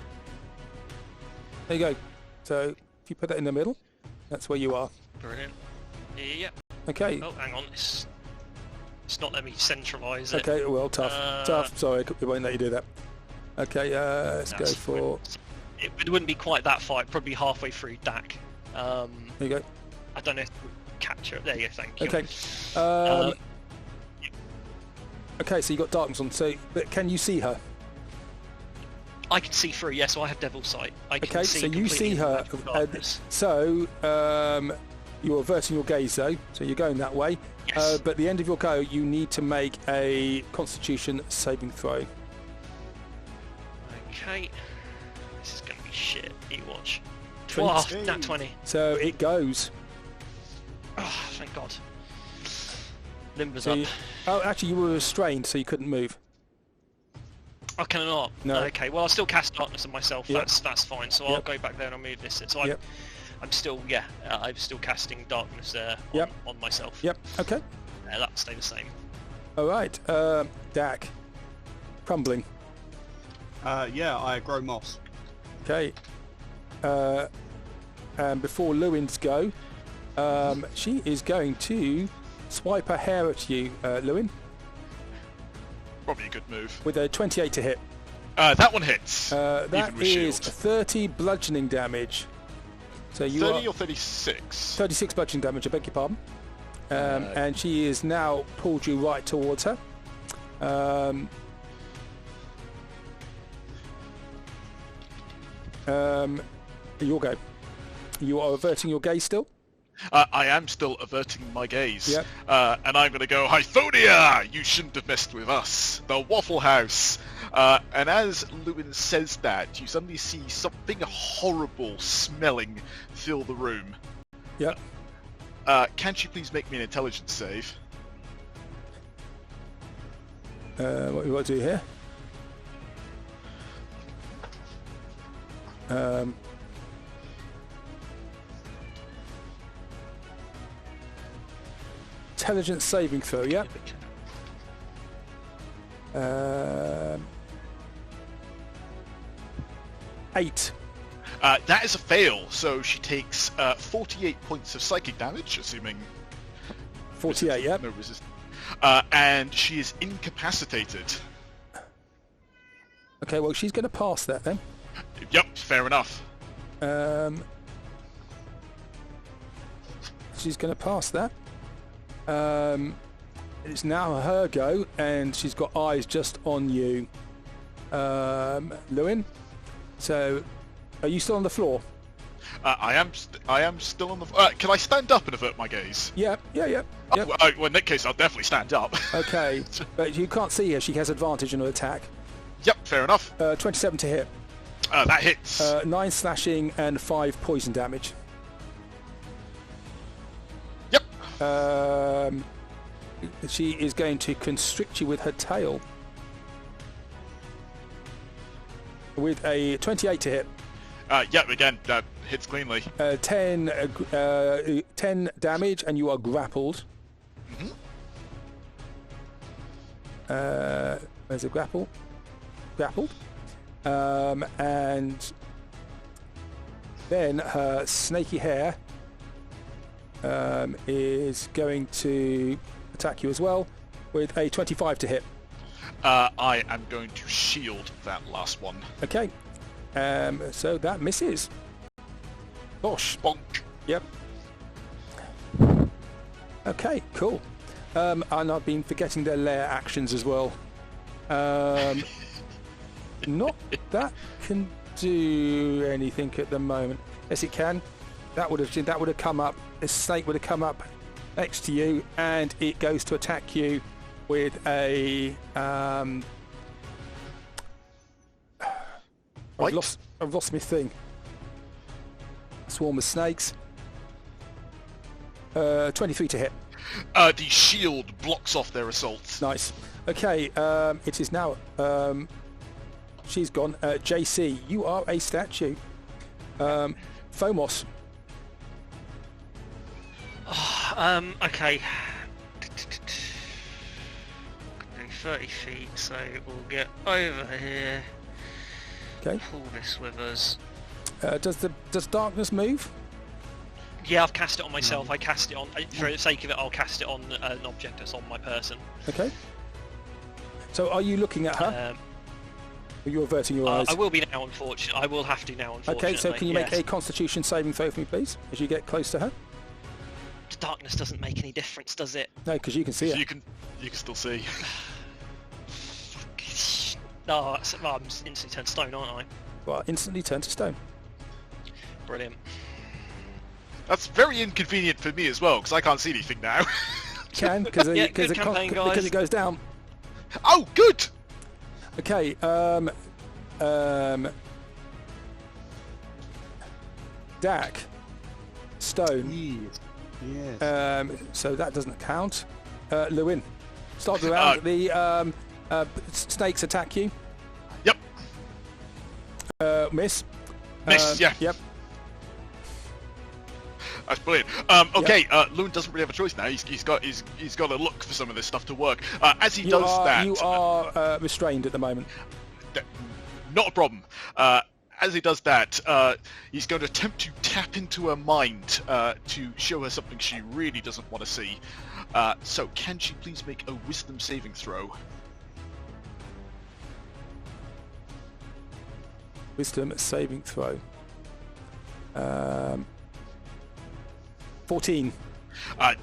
There you go. So if you put that in the middle, that's where you are. Brilliant. Yeah. Okay. Oh, hang on. It's not letting me centralise it. Okay. Well, tough. Tough. Sorry, it won't let you do that. Okay. Let's go for. It wouldn't be quite that far. It'd probably be halfway through DAC. There you go. I don't know if we'll capture it. There you go. Thank you. Okay. Okay. So you got darkness on. So, but can you see her? I can see through. Yeah. So I have Devil's Sight. I can Okay. see So you see her. So you're averting your gaze though. So you're going that way. Yes. But at the end of your go, you need to make a Constitution saving throw. Okay. This is going to be shit. You watch. 20. Oh, nat 20. So it goes. Oh, thank God. Limber's So up. oh, actually, you were restrained, so you couldn't move. Oh, can I not? No. Okay, well, I'll still cast Darkness on myself. Yep. That's fine. So Yep. I'll go back there and I'll move this. So Yep. I'm still, I'm still casting Darkness there Yep. on myself. Yep. Okay. That'll stay the same. All right. Dak. Crumbling. Yeah, I grow moss. Okay. And before Lewin's go, she is going to swipe her hair at you, Lewin, Probably a good move. with a 28 to hit. That one hits. That even with is shield. 30 bludgeoning damage. So you 30 are or 36? 36 bludgeoning damage. I beg your pardon. And she is now pulled you right towards her. Your go. You are averting your gaze still. I am still averting my gaze. Yep. And I'm going to go, Hythonia! You shouldn't have messed with us. The Wafflehouse. And as Lewin says that, you suddenly see something horrible smelling fill the room. Yep. Can't you please make me an intelligence save? What we want to do here? Intelligence saving throw, yeah. 8. That is a fail, so she takes 48 points of psychic damage, assuming 48, yeah. no resistance. And she is incapacitated. Okay, well, she's going to pass that then. Yep, fair enough. She's going to pass that. It's now her go, and she's got eyes just on you, Lewin. So, are you still on the floor? I am still on the. Can I stand up and avert my gaze? Yep. Well, in that case, I'll definitely stand up. Okay, but you can't see her. She has advantage on her attack. Yep, fair enough. 27 to hit. That hits. 9 slashing and 5 poison damage. Yep. She is going to constrict you with her tail. With a 28 to hit. Yep, again, that hits cleanly. 10 damage, and you are grappled. There's a grapple. Grappled. And then her snaky hair is going to attack you as well with a 25 to hit. I am going to shield that last one. Okay. So that misses. Gosh. Bonk. Yep. Okay, cool. And I've been forgetting their lair actions as well. Not that can do anything at the moment. Yes, it can. That would have come up. This snake would have come up next to you, and it goes to attack you with a. I've lost my thing. Swarm of snakes. 23 to hit. The shield blocks off their assaults. Nice. Okay, it is now. She's gone. JC, you are a statue. Phomos, Okay. 30 feet, so we'll get over here. Okay. Pull this with us. Does darkness move? Yeah, I've cast it on myself. I cast it on, for the sake of it, I'll cast it on an object that's on my person. Okay. So are you looking at her? Are you averting your eyes? I will be now, unfortunately. I will have to now, unfortunately. Okay, so can you make a Constitution saving throw for me, please, as you get close to her? Darkness doesn't make any difference, does it? No, because you can see it. You can still see. No, I'm instantly turned stone, aren't I? Well, instantly turn to stone. Brilliant. That's very inconvenient for me as well, because I can't see anything now. Can, because it goes down. Oh, good! Okay, Dak, stone. Yes. So that doesn't count. Lewin, start the round. The snakes attack you. Yep. Miss. Miss, yeah. Yep. That's brilliant. Okay, Loon doesn't really have a choice now. He's got to look for some of this stuff to work. As he does that, you are restrained at the moment. Not a problem. As he does that, he's going to attempt to tap into her mind to show her something she really doesn't want to see. So, can she please make a Wisdom saving throw? Wisdom saving throw. 14.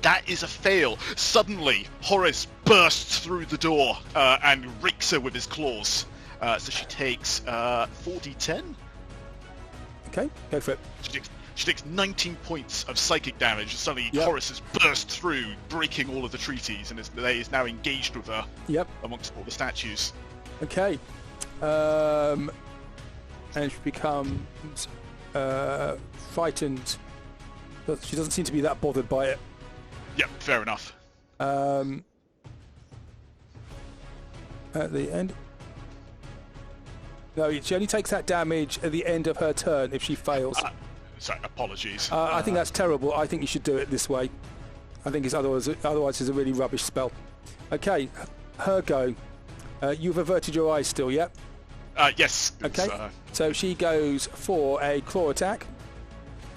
That is a fail. Suddenly, Horace bursts through the door and rakes her with his claws. So she takes 4d10. Okay, go for it. She takes 19 points of psychic damage. Suddenly, Horace has burst through, breaking all of the treaties, and is now engaged with her amongst all the statues. Okay. And she becomes frightened, but she doesn't seem to be that bothered by it. Yep, fair enough. At the end. No, she only takes that damage at the end of her turn if she fails. Sorry, apologies. I think that's terrible. I think you should do it this way. I think it's otherwise it's a really rubbish spell. Okay, her go. You've averted your eyes still, yeah? Yes. Okay, so she goes for a claw attack.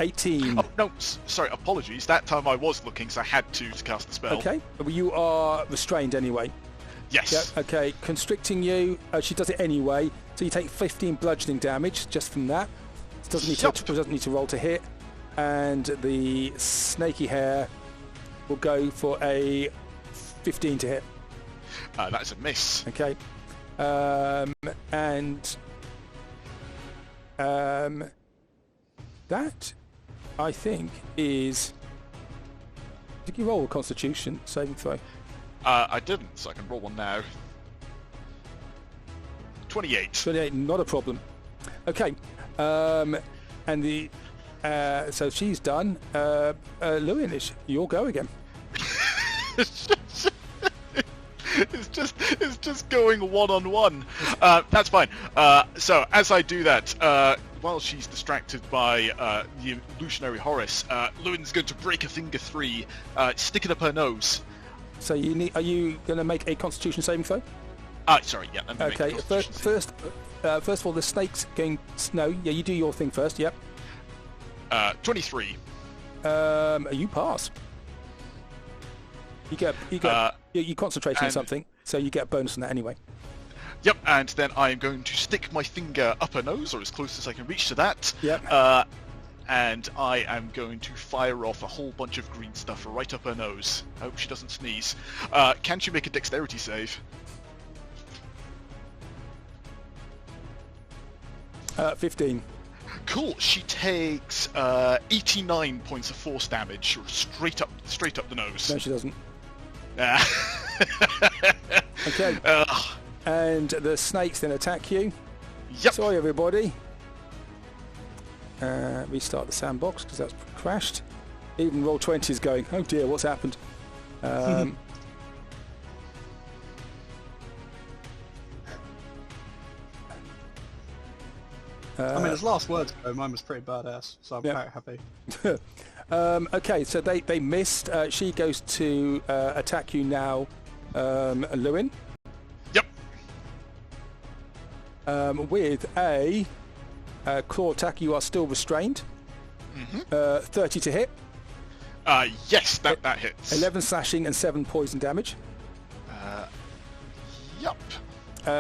18. Oh, no, sorry, apologies. That time I was looking, so I had to cast the spell. Okay, but you are restrained anyway. Yes. Yep, okay, constricting you. She does it anyway, so you take 15 bludgeoning damage just from that. Doesn't need to roll to hit, and the snaky hair will go for a 15 to hit. That's a miss. Okay, and that I think is. Did you roll a Constitution saving throw? I didn't, so I can roll one now. 28. 28, not a problem. Okay, and the so she's done. Lewin, it's your go again. It's just going one-on-one. That's fine. So as I do that, while she's distracted by the illusionary Horace, Lewin's going to break a finger 3, stick it up her nose. So are you going to make a Constitution saving throw? Sorry, yeah. Okay, first of all, the snake's going. No, yeah, you do your thing first. Yep. 23. You pass. You concentrate on something, so you get a bonus on that anyway. Yep, and then I'm going to stick my finger up her nose, or as close as I can reach to that. Yep. And I am going to fire off a whole bunch of green stuff right up her nose. I hope she doesn't sneeze. Can she make a dexterity save? 15. Cool. She takes 89 points of force damage, straight up the nose. No, she doesn't. Okay. And the snakes then attack you. Yep. Sorry, everybody. Restart the sandbox because that's crashed. Even Roll20 is going, oh dear, what's happened? I mean, as last words go, mine was pretty badass, so I'm quite happy. Okay, so they missed. She goes to attack you now, Lewin. Yep. With a claw attack, you are still restrained. 30 to hit. Yes, that hits. 11 slashing and 7 poison damage. Yup.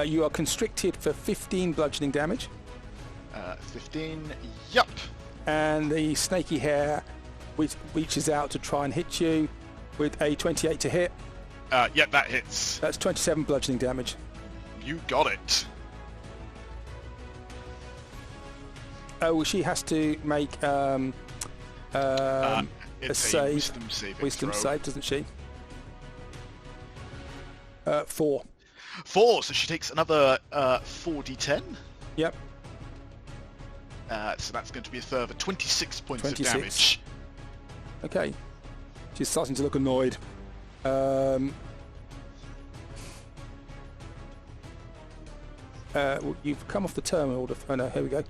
You are constricted for 15 bludgeoning damage. 15. Yup. And the snaky hair reaches out to try and hit you with a 28 to hit. Yep, that hits. That's 27 bludgeoning damage. You got it. Oh, well, she has to make a It's save. Wisdom throw. Save, doesn't she? 4. 4, so she takes another 4d10. Yep. So that's going to be a further 26 points 26. of damage. Okay. She's starting to look annoyed. Well, you've come off the terminal. Oh no, here we go.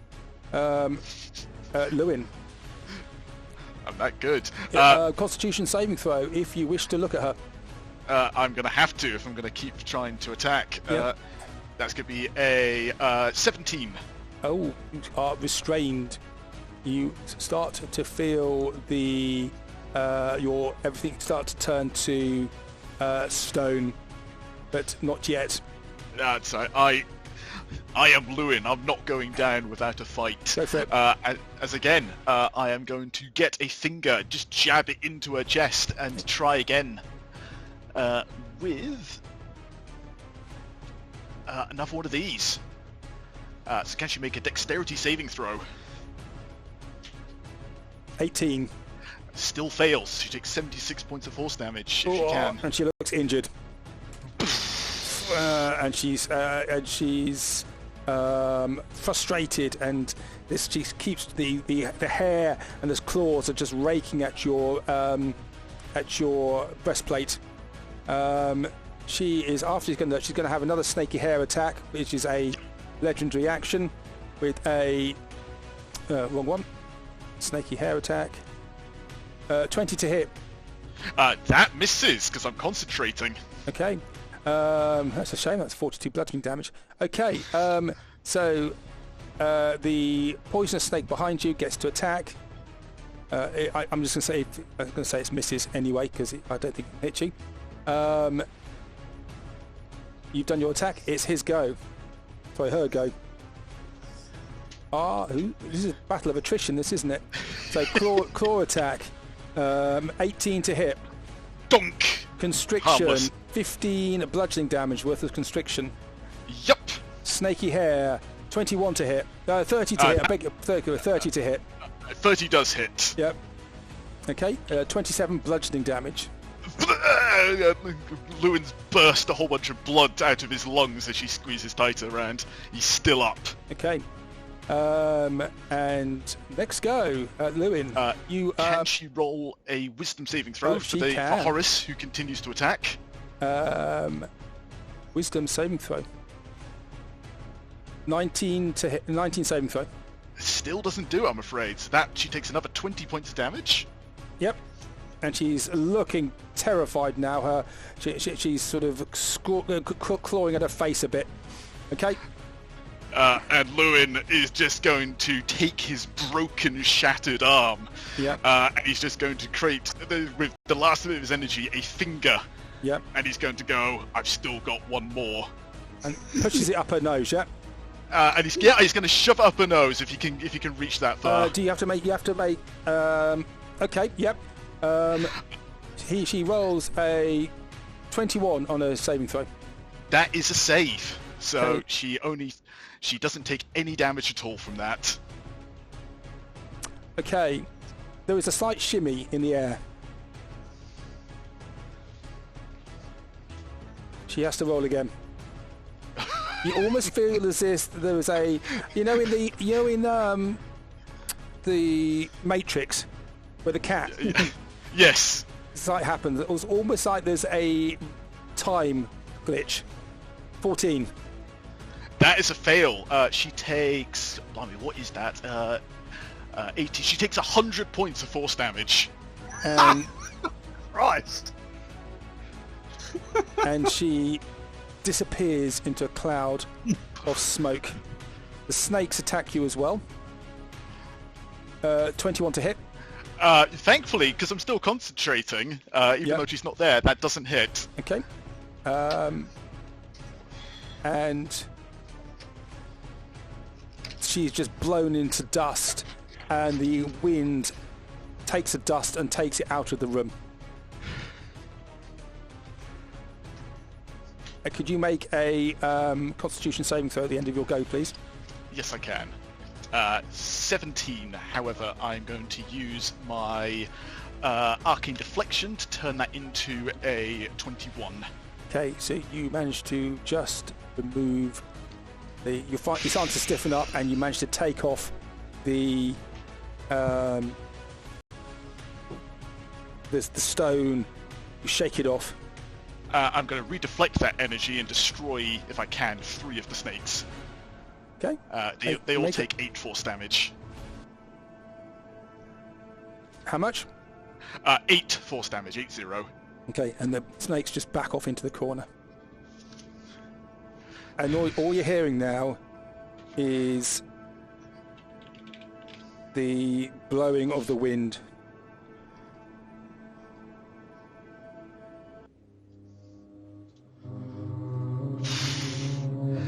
Lewin. I'm that good. Constitution saving throw if you wish to look at her. I'm going to have to if I'm going to keep trying to attack. Yep. That's going to be a 17. Oh, you are restrained. You start to feel the your everything start to turn to stone, but not yet. That's I am Lewin. I'm not going down without a fight. Go for it. As again, I am going to get a finger, just jab it into her chest, and try again with another one of these. So can she make a dexterity saving throw? 18. Still fails. She takes 76 points of force damage if she can. And she looks injured. And she's frustrated, and this she keeps the hair and those claws are just raking at your breastplate. She is after she's going to have another snaky hair attack, which is a legendary action with a wrong one. Snaky hair attack. 20 to hit. That misses because I'm concentrating. Okay. That's a shame. That's 42 bludgeoning damage. Okay. So the poisonous snake behind you gets to attack. I'm just going to say it's misses anyway because I don't think it hit you. You've done your attack. It's his go. Sorry, her go. This is a battle of attrition, this, isn't it? So claw attack. 18 to hit. Dunk. Constriction. Harmless. 15 bludgeoning damage worth of constriction. Yup. Snaky hair. 21 to hit. 30 to hit. I beg your 30 to hit. 30 does hit. Yep. Okay. 27 bludgeoning damage. Lewin's burst a whole bunch of blood out of his lungs as she squeezes tighter around. He's still up. Okay. And next go, Lewin. Can she roll a wisdom saving throw for Horace, who continues to attack? Wisdom saving throw. 19 to hit. 19 saving throw. Still doesn't do, I'm afraid. So that she takes another 20 points of damage. Yep. And she's looking terrified now. She's sort of clawing at her face a bit. Okay. And Lewin is just going to take his broken, shattered arm. Yeah. And he's just going to create, with the last bit of his energy, a finger. Yep. And he's going to go, I've still got one more. And pushes it up her nose, yeah? And he's going to shove it up her nose if he can reach that far. You have to make, okay, yep. She rolls a 21 on a saving throw. That is a save. So Okay. she doesn't take any damage at all from that. Okay. There is a slight shimmy in the air. She has to roll again. You almost feel as if there was a, in the Matrix, where the cat. Yes. It's like happens. It was almost like there's a time glitch. 14. That is a fail. She takes. Blimey, what is that? 80. She takes 100 points of force damage. And, Christ! and she disappears into a cloud of smoke. The snakes attack you as well. 21 to hit. Thankfully, because I'm still concentrating, even though she's not there, that doesn't hit. Okay. And she's just blown into dust, and the wind takes the dust and takes it out of the room. Could you make a Constitution saving throw at the end of your go, please? Yes, I can. 17, however, I'm going to use my Arcane Deflection to turn that into a 21. Okay, so you managed to just remove you're starting to stiffen up, and you managed to take off the stone. You shake it off. I'm going to redeflect that energy and destroy, if I can, 3 of the snakes. Okay. They all take 8 force damage. How much? 8 force damage, 8-0. Okay, and the snakes just back off into the corner. And all you're hearing now is the blowing of the wind.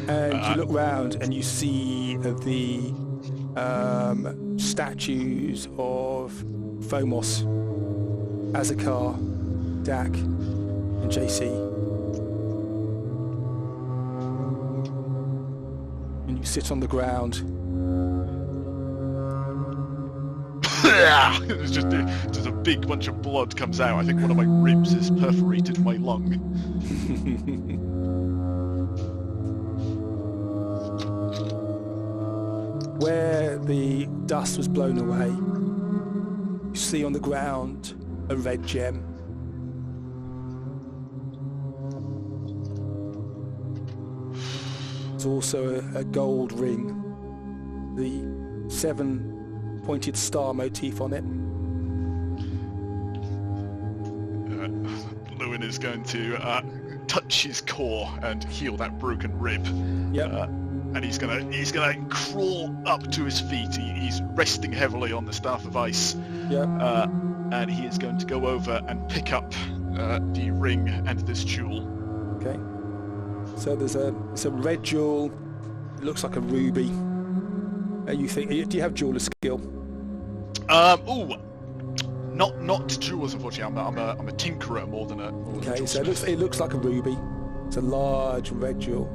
And you look round and you see the statues of Fomos, Azakar, Dak, and JC. And you sit on the ground. It's just a big bunch of blood comes out. I think one of my ribs has perforated my lung. Where the dust was blown away, you see on the ground a red gem. There's also a gold ring, the 7-pointed star motif on it. Lewin is going to touch his core and heal that broken rib. Yep. And he's gonna crawl up to his feet. He's resting heavily on the staff of ice. Yep. And he is going to go over and pick up the ring and this jewel. Okay. So there's a red jewel. It looks like a ruby. You think? Do you have jeweler skill? Not jewels, unfortunately. I'm a tinkerer more than a. Okay. So it looks like a ruby. It's a large red jewel.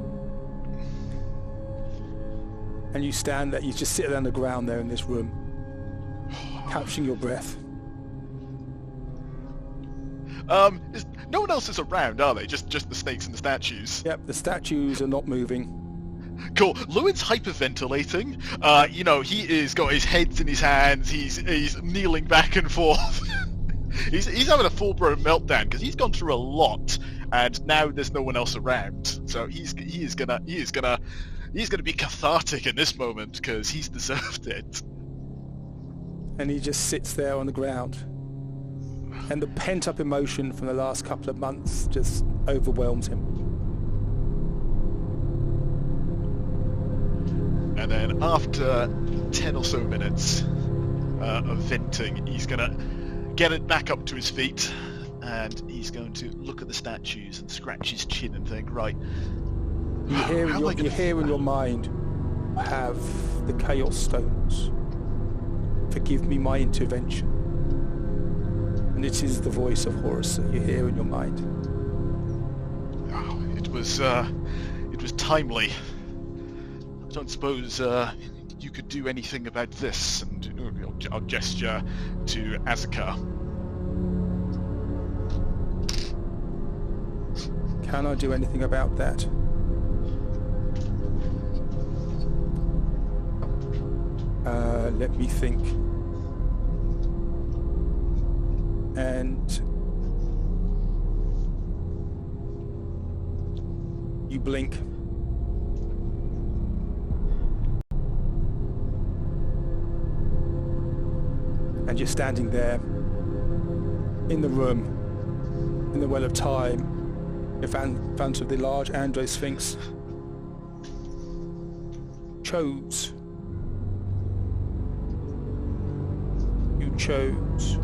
And you stand there, you just sit on the ground there in this room, catching your breath. No one else is around, are they? Just the snakes and the statues? Yep, the statues are not moving. Cool. Lewin's hyperventilating. He is got his heads in his hands. He's kneeling back and forth. he's having a full-blown meltdown because he's gone through a lot, and now there's no one else around. So he is gonna be cathartic in this moment because he's deserved it. And he just sits there on the ground. And the pent-up emotion from the last couple of months just overwhelms him. And then after 10 or so minutes of venting, he's going to get it back up to his feet, and he's going to look at the statues and scratch his chin and think, right, you hear in your mind, I have the Chaos Stones. Forgive me my intervention. And it is the voice of Horus that you hear in your mind. Oh, it was timely. I don't suppose you could do anything about this. And I'll gesture to Azakar. Can I do anything about that? Let me think. And you blink. And you're standing there in the room, in the well of time, in front of the large Andro Sphinx. Chose. You chose.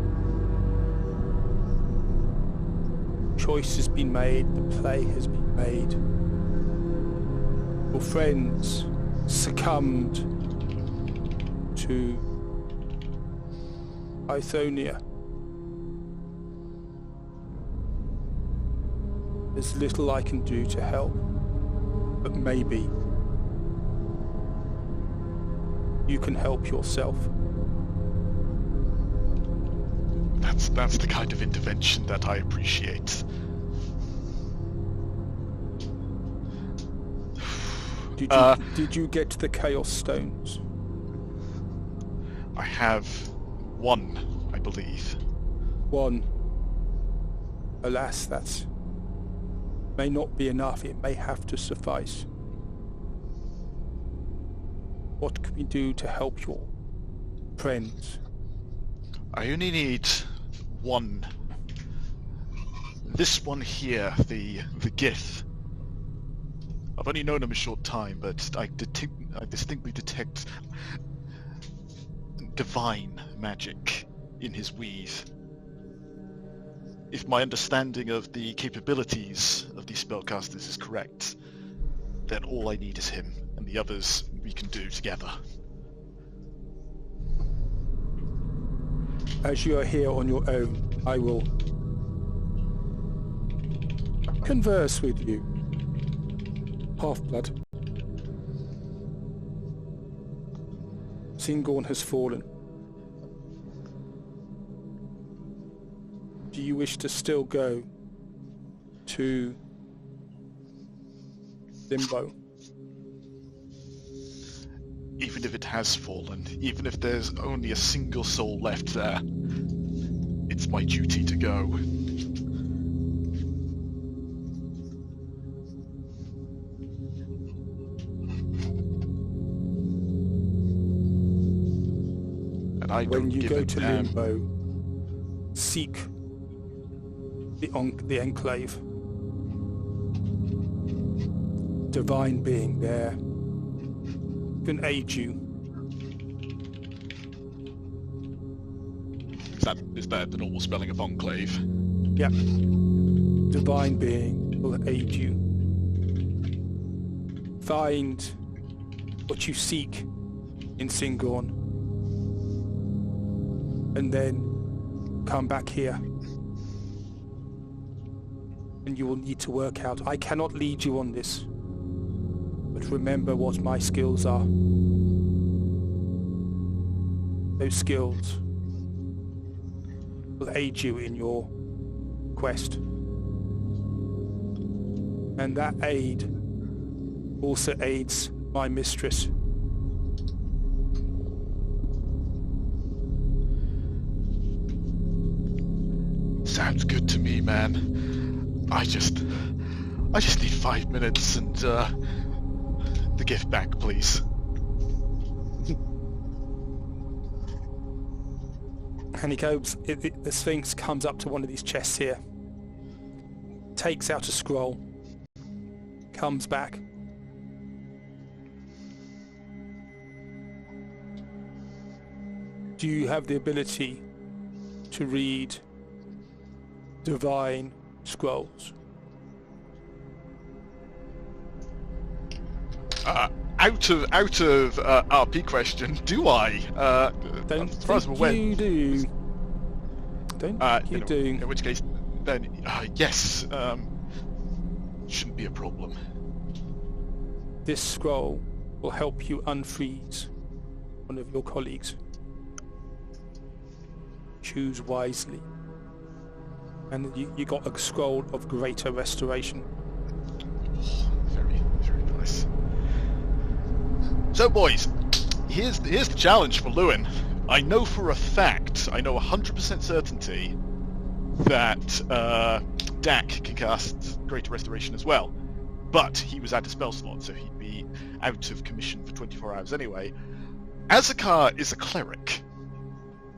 Choice has been made, the play has been made. Your friends succumbed to Hythonia. There's little I can do to help, but maybe you can help yourself. That's the kind of intervention that I appreciate. Did you get the Chaos Stones? I have one, I believe. One. Alas, that may not be enough. It may have to suffice. What can we do to help your friends? I only need one. This one here, the Gith. I've only known him a short time, but I distinctly detect divine magic in his weave. If my understanding of the capabilities of these spellcasters is correct, then all I need is him, and the others we can do together. As you are here on your own, I will converse with you. Half-blood. Singorn has fallen. Do you wish to still go to Limbo? Even if it has fallen, even if there's only a single soul left there, it's my duty to go. And I when don't you give go a to damn. Limbo, seek the Enclave. Divine being there can aid you. Is that the normal spelling of enclave? Yep. Divine being will aid you. Find what you seek in Singorn. And then come back here. And you will need to work out. I cannot lead you on this. But remember what my skills are. Those skills will aid you in your quest. And that aid also aids my mistress. Sounds good to me, man. I just need 5 minutes and the gift back, please. And he goes, the Sphinx comes up to one of these chests here, takes out a scroll, comes back. Do you have the ability to read divine scrolls? Out of RP question, do I? Don't as far as I'm think aware, you do. Don't think you do. in which case, then yes, shouldn't be a problem. This scroll will help you unfreeze one of your colleagues. Choose wisely. And you got a scroll of greater restoration. Very, very nice. So boys, here's the challenge for Lewin. I know for a fact, I know 100% certainty that Dak can cast Greater Restoration as well. But he was at a spell slot, so he'd be out of commission for 24 hours anyway. Azakar is a cleric.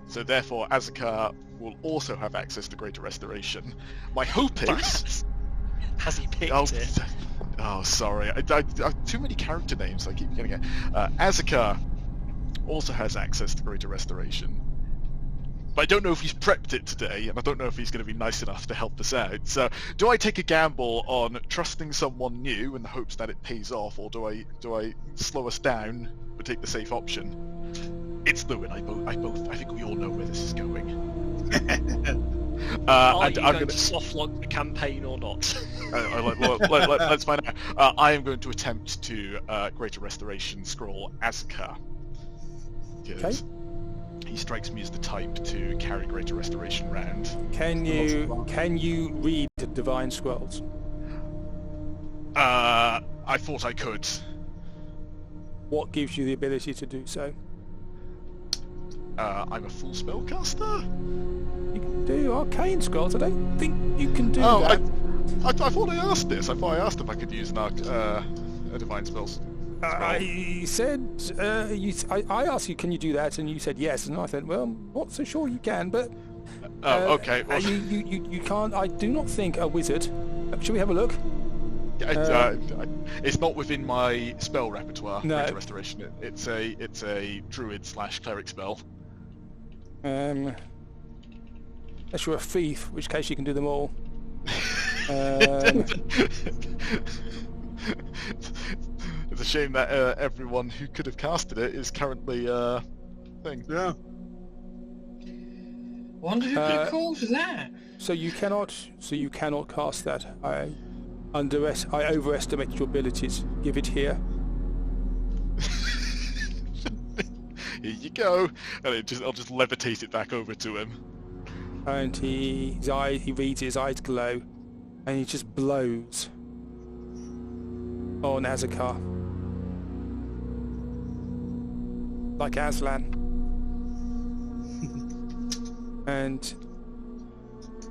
So therefore, Azakar will also have access to Greater Restoration. My hope is... Has he picked it? Oh, sorry. I too many character names. I keep getting it. Azakar also has access to Greater Restoration. But I don't know if he's prepped it today, and I don't know if he's going to be nice enough to help us out. So, do I take a gamble on trusting someone new in the hopes that it pays off, or do I slow us down but take the safe option? It's Lewin. I think we all know where this is going. Are you going to soft lock the campaign or not? Let's find out. I am going to attempt to Greater Restoration scroll Azakar. Okay. He strikes me as the type to carry Greater Restoration round. Can you read the Divine Scrolls? I thought I could. What gives you the ability to do so? I'm a full spellcaster. You can do Arcane Scrolls. I don't think you can do that. I thought I asked this. I thought I asked if I could use a Divine Spells. I said, I asked you, can you do that? And you said yes. And I said, well, I'm not so sure you can, but... okay. Well, you can't... I do not think a wizard... Should we have a look? It's not within my spell repertoire. No. Greater Restoration. It's a druid/cleric spell. Unless you're a thief, in which case you can do them all. It's a shame that everyone who could have casted it is currently thing. Yeah. Wonder who could cause that. So you cannot cast that. I overestimate your abilities. Give it here. Here you go, and I'll just levitate it back over to him. And he reads, his eyes glow, and he just blows on Azakar. Like Aslan. And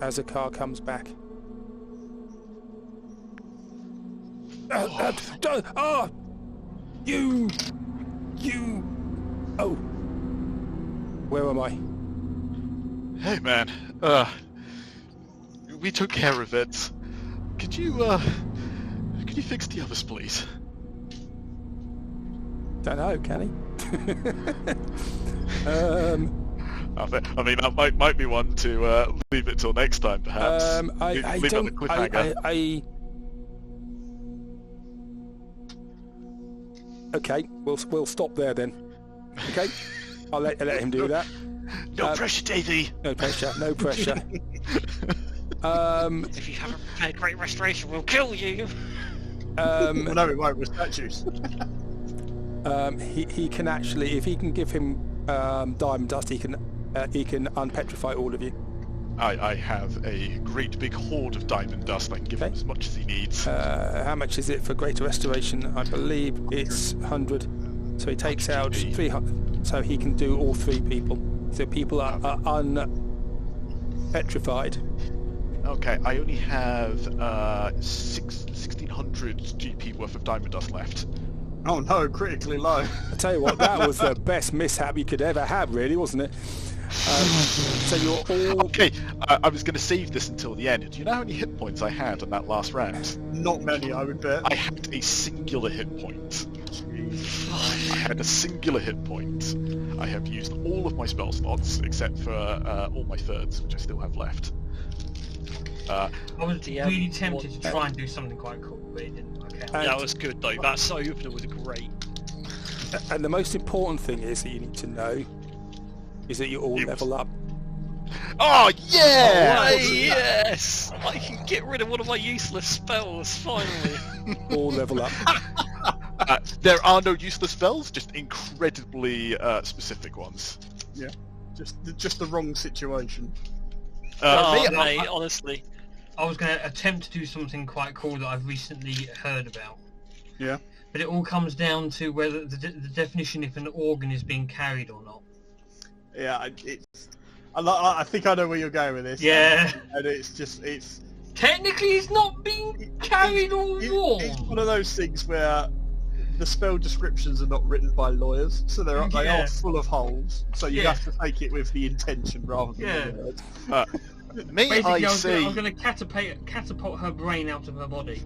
Azakar comes back. You! Oh! Where am I? Hey man, we took care of it. Could you fix the others, please? Don't know, can he? I mean, that might be one to leave it till next time, perhaps. Leave it on a cliffhanger. Okay, we'll stop there then. Okay, I'll let him do that. No pressure, Davey. No pressure. No pressure. If you haven't prepared Great Restoration, we'll kill you. Well, no, it won't. We're statues. He can actually, if he can give him diamond dust, he can unpetrify all of you. I have a great big hoard of diamond dust. I can give him as much as he needs. How much is it for Greater Restoration? I believe it's 100. So he takes out 300. So he can do all 3 people. So people are unpetrified. Okay, I only have 1,600 GP worth of diamond dust left. Oh no, critically low. I tell you what, that was the best mishap you could ever have, really, wasn't it? So you're all... Okay, I was going to save this until the end. Do you know how many hit points I had on that last round? Not many, I would bet. I had a singular hit point. I had a singular hit point. I have used all of my spell slots except for all my thirds, which I still have left. I was really tempted to try and do something quite cool, but it didn't work out. That was good though. That side opener was great. And the most important thing is that you need to know is that you all level up. Oh yeah! Oh, yes! I can get rid of one of my useless spells finally. All level up. There are no useless spells, just incredibly specific ones. Yeah, just the wrong situation. Mate, honestly. I was going to attempt to do something quite cool that I've recently heard about. Yeah. But it all comes down to whether the definition if an organ is being carried or not. Yeah, I think I know where you're going with this. Yeah. And it's technically it's not being carried or worn. It's one of those things where the spell descriptions are not written by lawyers, so they Yeah. are full of holes. So you Yeah. have to take it with the intention rather than Yeah. the words. May Basically, I I was say, going to catapult her brain out of her body.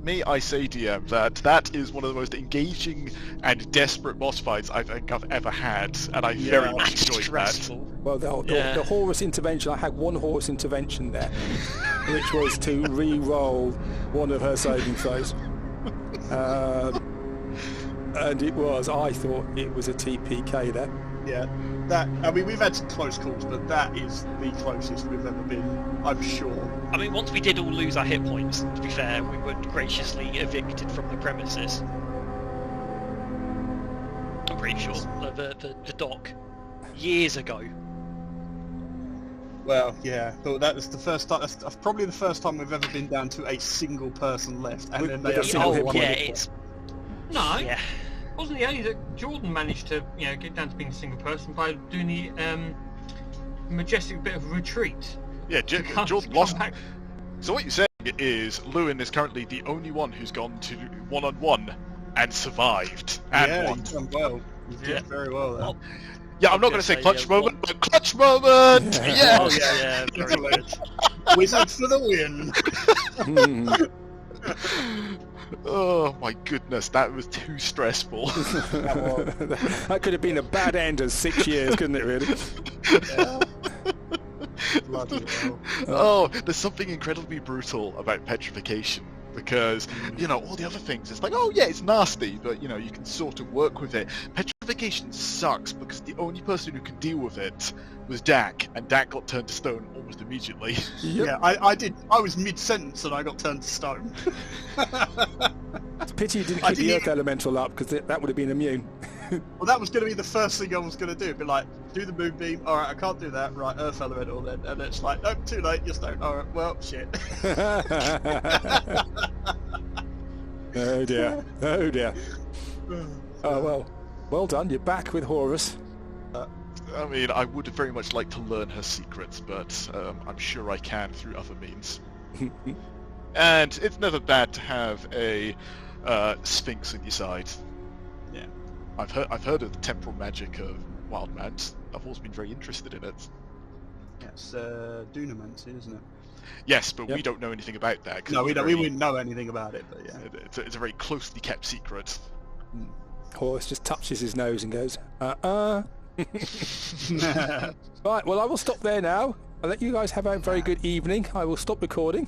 may I say, DM, that is one of the most engaging and desperate boss fights I think I've ever had, and I very Yeah. much enjoyed that. Stressful. Well, the Horus intervention, I had one Horus intervention there, which was to re-roll one of her saving throws. And I thought it was a TPK there. Yeah, we've had some close calls, but that is the closest we've ever been, I'm sure. I mean, once we did all lose our hit points, to be fair, we were graciously evicted from the premises. I'm pretty sure. The dock. Years ago. Well, yeah, but that was the first time. That's probably the first time we've ever been down to a single person left, and then they with a have single hit Oh, point. yeah, it's... No, Yeah. wasn't it only that Jordan managed to, get down to being a single person by doing the majestic bit of retreat? Yeah, To Jordan come lost. back. So what you're saying is Lewin is currently the only one who's gone to one-on-one and survived and yeah, won. you've done well. You've Yeah. done very well there. Oh, Yeah, I'm not going to say clutch moment, but clutch moment! Oh, Yes! yeah, very good. Wizard for the win. Oh my goodness, that was too stressful. That could have been a bad end of 6 years, couldn't it, really? Bloody hell. Oh, there's something incredibly brutal about petrification. Because, all the other things, it's like, oh yeah, it's nasty, but, you can sort of work with it. Petrification sucks because the only person who could deal with it was Dak, and Dak got turned to stone almost immediately. Yeah, I did. I was mid-sentence and I got turned to stone. It's a pity you didn't I keep the didn't Earth Elemental up, because that would have been immune. Well, that was going to be the first thing I was going to do. Be like, do the moonbeam. All right, I can't do that. Right, Earth Elemental then. And it's like, nope, too late. You're stoned. All right, well, shit. Oh dear. Oh dear. Oh well done. You're back with Horus. I mean, I would very much like to learn her secrets, but I'm sure I can through other means. And it's never bad to have a Sphinx on your side. Yeah. I've heard of the temporal magic of Wildmount. I've always been very interested in it. It's Dunamancy, isn't it? Yes, but we Yep. don't know anything about that. 'Cause No, we it's don't. We very- wouldn't know anything about it, but yeah. It's a very closely kept secret. Horus just touches his nose and goes, Right, well, I will stop there now. I'll let you guys have a very good evening. I will stop recording.